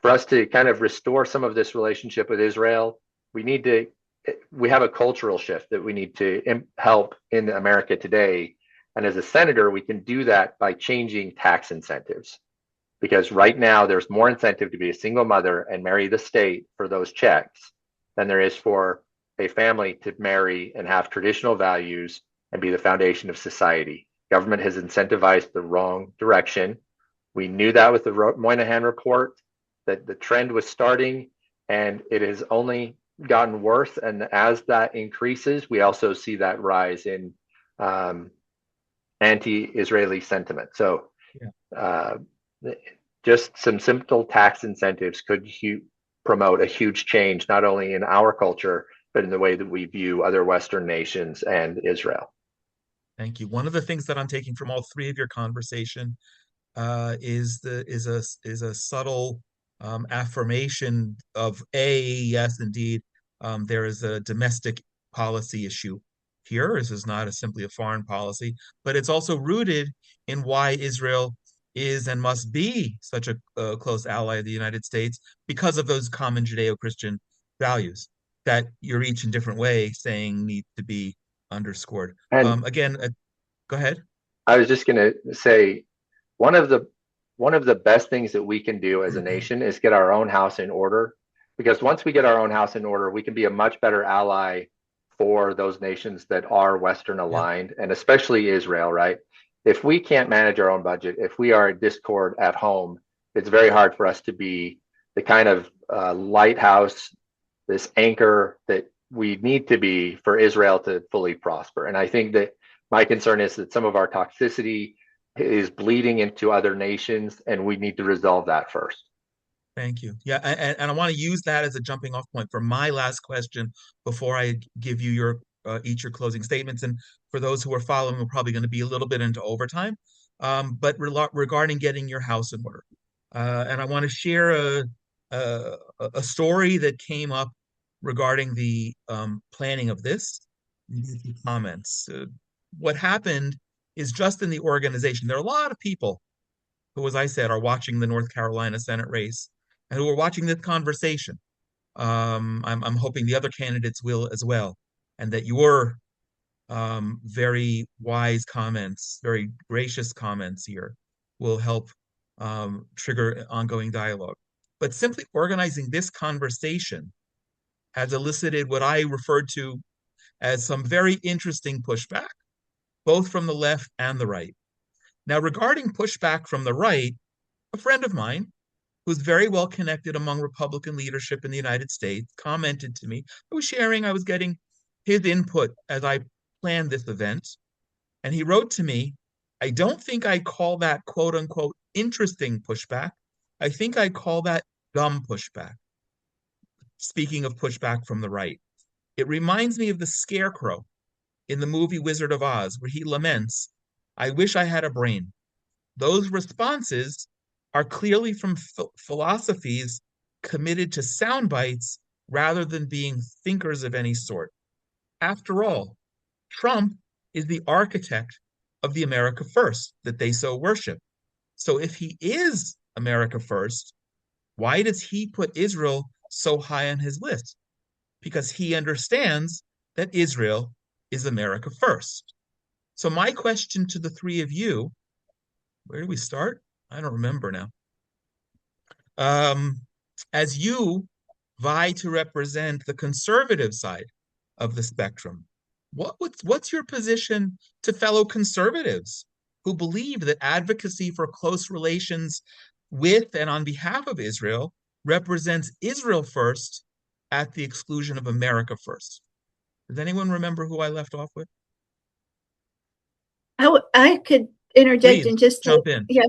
for us to kind of restore some of this relationship with Israel. We have a cultural shift that we need to help in America today. And as a senator, we can do that by changing tax incentives, because right now there's more incentive to be a single mother and marry the state for those checks than there is for a family to marry and have traditional values and be the foundation of society. Government has incentivized the wrong direction. We knew that with the Moynihan report, that the trend was starting, and it has only gotten worse. And as that increases, we also see that rise in anti-Israeli sentiment. So just some simple tax incentives could promote a huge change, not only in our culture, but in the way that we view other Western nations and Israel. Thank you. One of the things that I'm taking from all three of your conversation is a subtle affirmation of yes, indeed, there is a domestic policy issue here. This is not simply a foreign policy, but it's also rooted in why Israel is and must be such a close ally of the United States, because of those common Judeo-Christian values that you're each in different way saying need to be underscored. And go ahead. I was just going to say, one of the best things that we can do as a nation is get our own house in order, because once we get our own house in order, we can be a much better ally for those nations that are Western aligned, and especially Israel, right? If we can't manage our own budget, if we are at discord at home, it's very hard for us to be the kind of lighthouse, this anchor that we need to be for Israel to fully prosper. And I think that my concern is that some of our toxicity is bleeding into other nations, and we need to resolve that first. Thank you. Yeah, and I want to use that as a jumping off point for my last question before I give you your closing statements. And for those who are following, we're probably going to be a little bit into overtime. But regarding getting your house in order, And I want to share a, a story that came up regarding the planning of this. Comments. What happened is just in the organization, there are a lot of people who, as I said, are watching the North Carolina Senate race and who are watching this conversation. I'm hoping the other candidates will as well, and that your very wise comments, very gracious comments here will help trigger ongoing dialogue. But simply organizing this conversation has elicited what I referred to as some very interesting pushback, both from the left and the right. Now, regarding pushback from the right, a friend of mine who's very well connected among Republican leadership in the United States commented to me. I was getting his input as I planned this event. And he wrote to me, I don't think I call that quote unquote interesting pushback. I think I call that dumb pushback. Speaking of pushback from the right, it reminds me of the scarecrow in the movie Wizard of Oz, where he laments, I wish I had a brain. Those responses are clearly from philosophies committed to sound bites rather than being thinkers of any sort. After all, Trump is the architect of the America First that they so worship. So if he is America First, why does he put Israel so high on his list? Because he understands that Israel is America First. So my question to the three of you, where do we start? I don't remember now. As you vie to represent the conservative side of the spectrum, what's your position to fellow conservatives who believe that advocacy for close relations with and on behalf of Israel represents Israel first at the exclusion of America first? Does anyone remember who I left off with? I could interject Please, and just jump in. Yeah,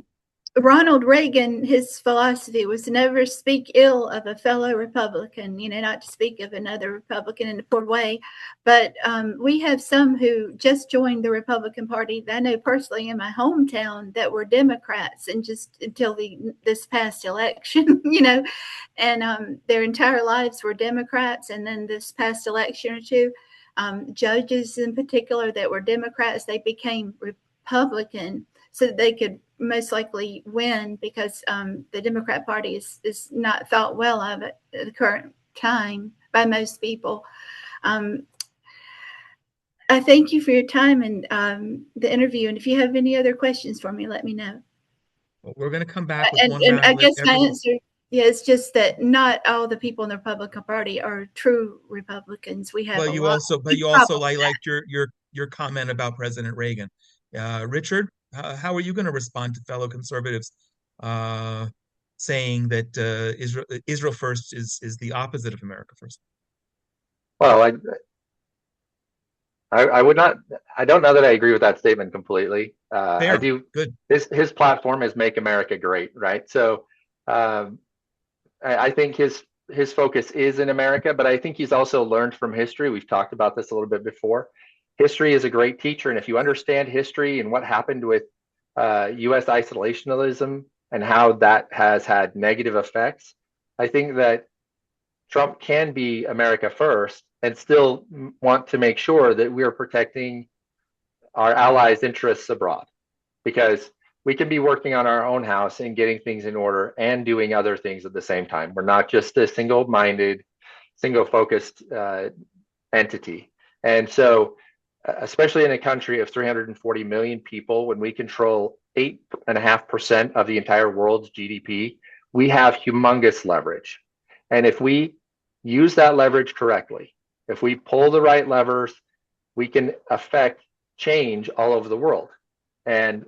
Ronald Reagan, his philosophy was to never speak ill of a fellow Republican, not to speak of another Republican in a poor way. But we have some who just joined the Republican Party that I know personally in my hometown that were Democrats and just until this past election, and their entire lives were Democrats. And then this past election or two, judges in particular that were Democrats, they became Republican so that they could most likely win because the Democrat Party is not thought well of at the current time by most people. I thank you for your time and the interview. And if you have any other questions for me, let me know. Well, we're going to come back with and, one and round. I guess my answer, it's just that not all the people in the Republican Party are true Republicans. We have But you also liked your comment about President Reagan. Richard, how are you going to respond to fellow conservatives saying that Israel first is the opposite of America first? Well, I would not. I don't know that I agree with that statement completely. I do. Good. His platform is "Make America Great," right? So I think his focus is in America, but I think he's also learned from history. We've talked about this a little bit before. History is a great teacher, and if you understand history and what happened with U.S. isolationism and how that has had negative effects, I think that Trump can be America first and still want to make sure that we are protecting our allies' interests abroad, because we can be working on our own house and getting things in order and doing other things at the same time. We're not just a single-minded, single-focused entity. And so, especially in a country of 340 million people, when we control 8.5% of the entire world's GDP, we have humongous leverage. And if we use that leverage correctly, if we pull the right levers, we can affect change all over the world. And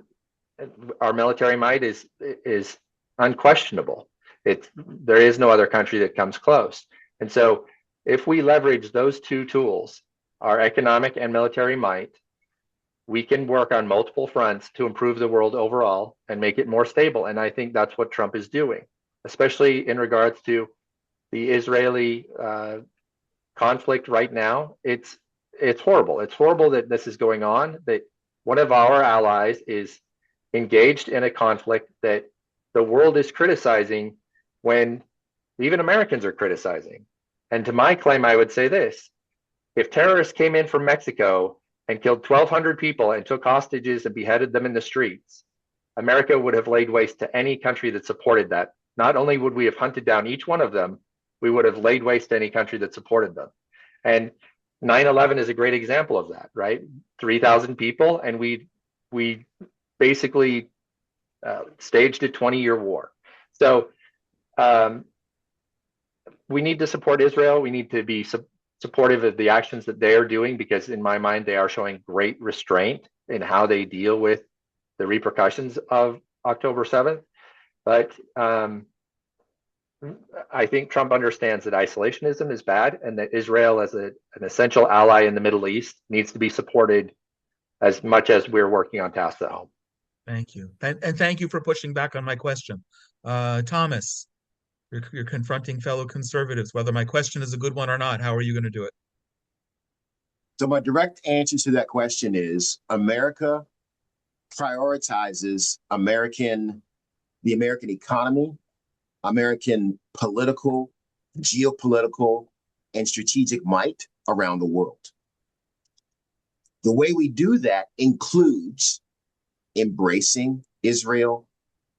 our military might is unquestionable. There is no other country that comes close. And so if we leverage those two tools, our economic and military might, we can work on multiple fronts to improve the world overall and make it more stable. And I think that's what Trump is doing, especially in regards to the Israeli conflict right now. It's horrible. It's horrible that this is going on, that one of our allies is engaged in a conflict that the world is criticizing when even Americans are criticizing. And to my claim, I would say this: if terrorists came in from Mexico and killed 1,200 people and took hostages and beheaded them in the streets, America would have laid waste to any country that supported that. Not only would we have hunted down each one of them, we would have laid waste to any country that supported them. And 9/11 is a great example of that, right? 3,000 people, and we basically staged a 20-year war. So we need to support Israel. We need to be supportive of the actions that they are doing, because in my mind, they are showing great restraint in how they deal with the repercussions of October 7th. But I think Trump understands that isolationism is bad, and that Israel, as an essential ally in the Middle East, needs to be supported as much as we're working on tasks at home. Thank you. And thank you for pushing back on my question. Thomas, you're confronting fellow conservatives. Whether my question is a good one or not, how are you going to do it? So my direct answer to that question is America prioritizes the American economy, American political, geopolitical, and strategic might around the world. The way we do that includes embracing Israel,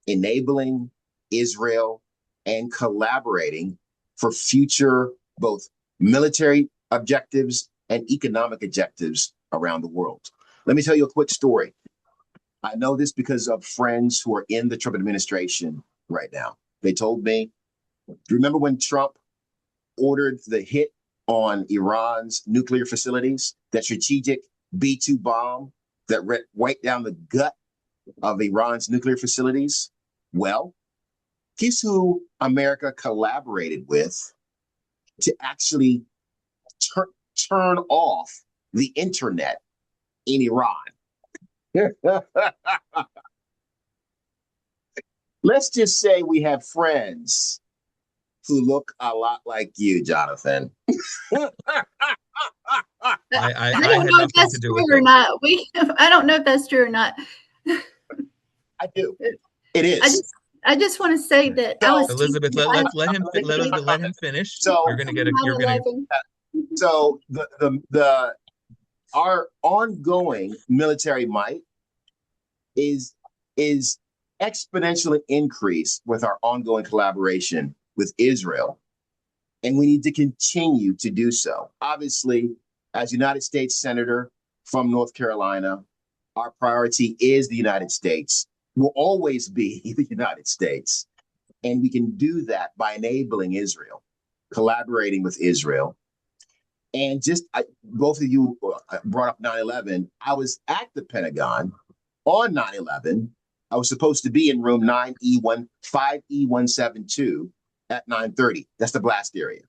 enabling Israel, and collaborating for future both military objectives and economic objectives around the world. Let me tell you a quick story. I know this because of friends who are in the Trump administration right now. They told me, do you remember when Trump ordered the hit on Iran's nuclear facilities, that strategic B-2 bomb that wiped down the gut of Iran's nuclear facilities? Well, guess who America collaborated with to actually turn off the internet in Iran? Let's just say we have friends who look a lot like you, Jonathan. I don't know if that's true or not. I don't know if that's true or not. I do. It is. I just want to say that I was Elizabeth, let him finish. So you're gonna. So our ongoing military might is exponentially increased with our ongoing collaboration with Israel, and we need to continue to do so. Obviously, as United States Senator from North Carolina, our priority is the United States, will always be the United States, and we can do that by enabling Israel, collaborating with Israel. And both of you brought up 9/11. I was at the Pentagon on 9/11. I was supposed to be in room 5E172 at 9:30. That's the blast area.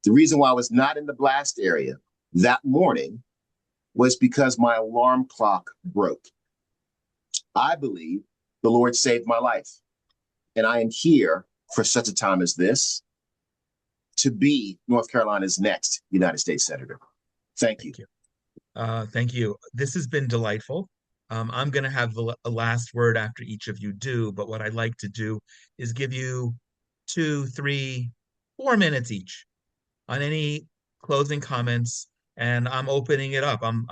The reason why I was not in the blast area that morning was because my alarm clock broke. I believe the Lord saved my life, and I am here for such a time as this to be North Carolina's next United States Senator. Thank you. Thank you. This has been delightful. I'm going to have a last word after each of you do, but what I'd like to do is give you 2, 3, 4 minutes each on any closing comments, and I'm opening it up. I'm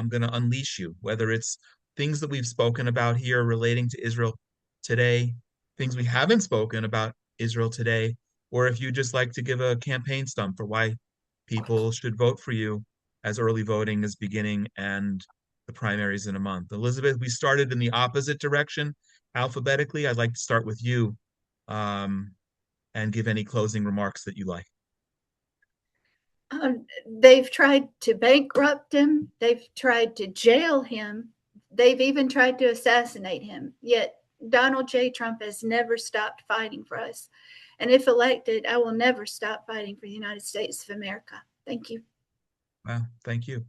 going to unleash you, whether it's things that we've spoken about here relating to Israel today, things we haven't spoken about Israel today, or if you just like to give a campaign stump for why people should vote for you as early voting is beginning and the primaries in a month. Elizabeth, we started in the opposite direction alphabetically. I'd like to start with you and give any closing remarks that you like. They've tried to bankrupt him. They've tried to jail him. They've even tried to assassinate him. Yet Donald J. Trump has never stopped fighting for us. And if elected, I will never stop fighting for the United States of America. Thank you. Wow, thank you.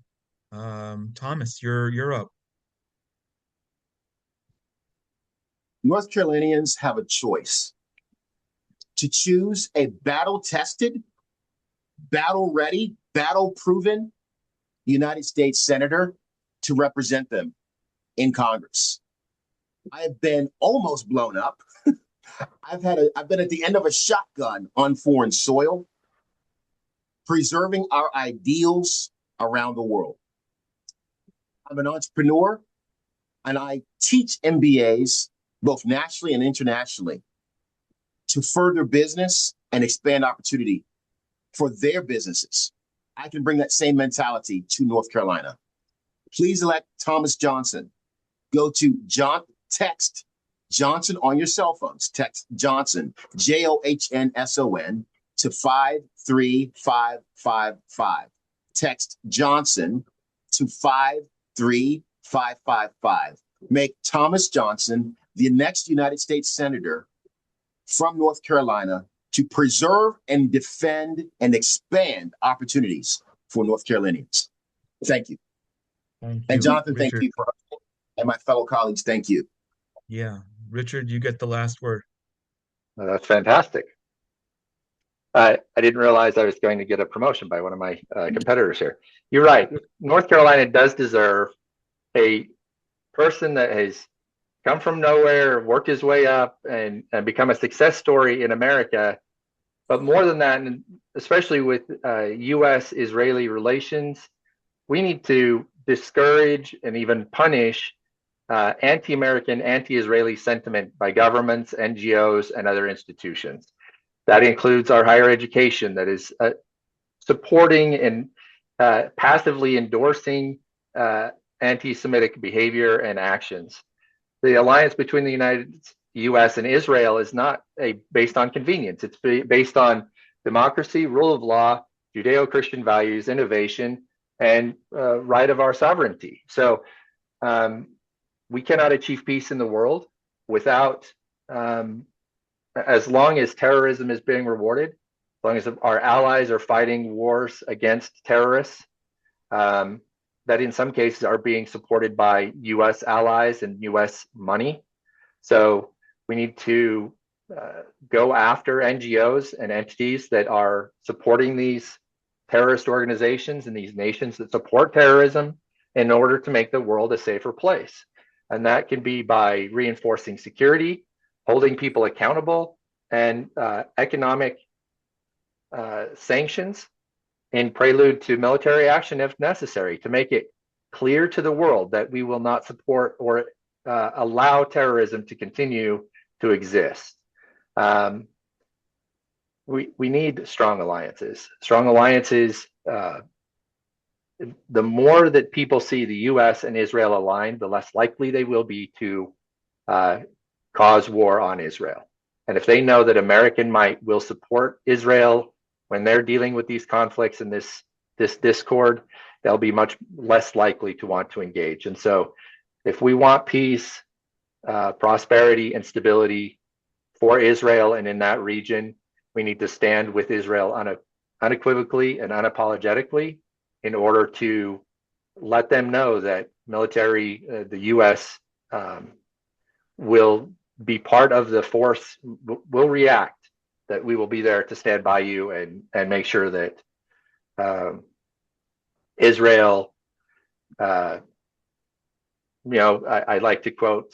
Thomas, you're up. North Carolinians have a choice to choose a battle-tested, battle-ready, battle-proven United States Senator to represent them in Congress. I have been almost blown up I've been at the end of a shotgun on foreign soil, preserving our ideals around the world. I'm an entrepreneur and I teach MBAs both nationally and internationally to further business and expand opportunity for their businesses. I can bring that same mentality to North Carolina. Please elect Thomas Johnson. Go to text Johnson on your cell phones. Text Johnson, JOHNSON, to 53555. Text Johnson to 53555. Make Thomas Johnson the next United States Senator from North Carolina to preserve and defend and expand opportunities for North Carolinians. Thank you. Thank And you, Jonathan, Richard. thank you. And my fellow colleagues, thank you. Yeah, Richard, you get the last word. That's fantastic. I didn't realize I was going to get a promotion by one of my competitors here. You're right. North Carolina does deserve a person that has come from nowhere, worked his way up, and become a success story in America. But more than that, and especially with U.S.-Israeli relations, we need to discourage and even punish anti-American, anti-Israeli sentiment by governments, NGOs, and other institutions. That includes our higher education that is supporting and passively endorsing anti-Semitic behavior and actions. The alliance between the U.S. and Israel is not based on convenience. It's based on democracy, rule of law, Judeo-Christian values, innovation, and right of our sovereignty. So we cannot achieve peace in the world without, as long as terrorism is being rewarded, as long as our allies are fighting wars against terrorists, that in some cases are being supported by U.S. allies and U.S. money. So we need to go after NGOs and entities that are supporting these terrorist organizations and these nations that support terrorism in order to make the world a safer place. And that can be by reinforcing security, holding people accountable, and economic sanctions in prelude to military action if necessary, to make it clear to the world that we will not support or allow terrorism to continue to exist. We need strong alliances. Strong alliances, the more that people see the U.S. and Israel aligned, the less likely they will be to cause war on Israel. And if they know that American might will support Israel when they're dealing with these conflicts and this discord, they'll be much less likely to want to engage. And so if we want peace, prosperity, and stability for Israel and in that region, we need to stand with Israel unequivocally and unapologetically in order to let them know that the U.S. Will be part of the force, will react, that we will be there to stand by you and make sure that Israel, I like to quote,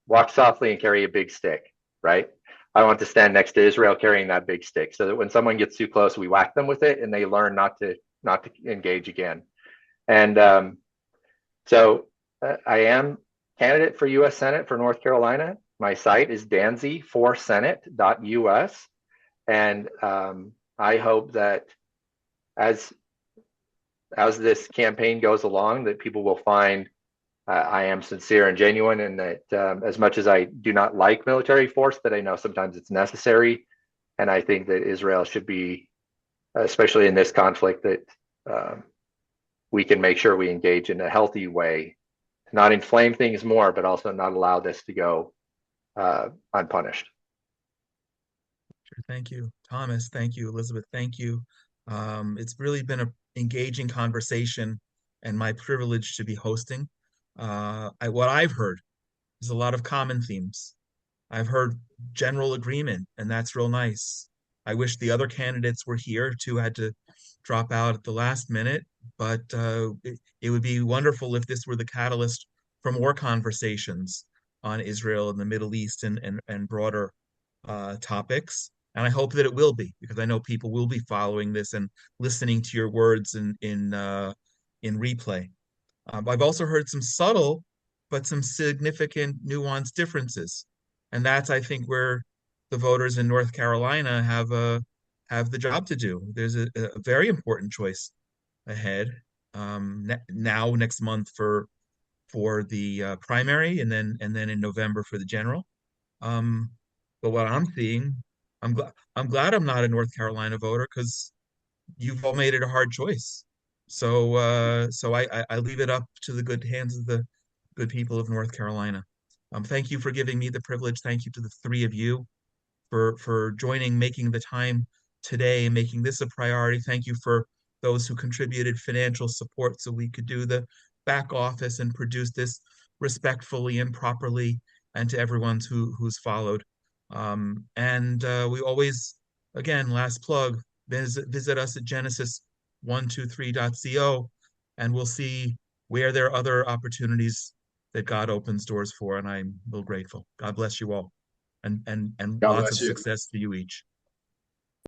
walk softly and carry a big stick, right? I want to stand next to Israel carrying that big stick so that when someone gets too close, we whack them with it and they learn not to engage again. And so I am candidate for U.S. Senate for North Carolina. My site is danzy4senate.us. And I hope that as this campaign goes along, that people will find I am sincere and genuine, and that as much as I do not like military force, that I know sometimes it's necessary. And I think that Israel should be, especially in this conflict, that we can make sure we engage in a healthy way, to not inflame things more, but also not allow this to go unpunished. Thank you, Thomas. Thank you, Elizabeth. Thank you. It's really been an engaging conversation and my privilege to be hosting. What I've heard is a lot of common themes. I've heard general agreement, and that's real nice. I wish the other candidates were here too, had to drop out at the last minute, but it would be wonderful if this were the catalyst for more conversations on Israel and the Middle East and broader topics, and I hope that it will be, because I know people will be following this and listening to your words in replay. I've also heard some subtle but some significant nuanced differences, and that's, I think, where the voters in North Carolina have the job to do. There's a very important choice ahead, next month for the primary, and then in November for the general. But what I'm seeing, I'm glad I'm not a North Carolina voter, because you've all made it a hard choice. So I leave it up to the good hands of the good people of North Carolina. Thank you for giving me the privilege. Thank you to the three of you for joining, making the time today, making this a priority. Thank you for those who contributed financial support so we could do the back office and produce this respectfully and properly, and to everyone who's followed. And we always, again, last plug, visit us at genesis123.co, and we'll see where there are other opportunities that God opens doors for, and I'm real grateful. God bless you all, and God lots bless of you. success to you each.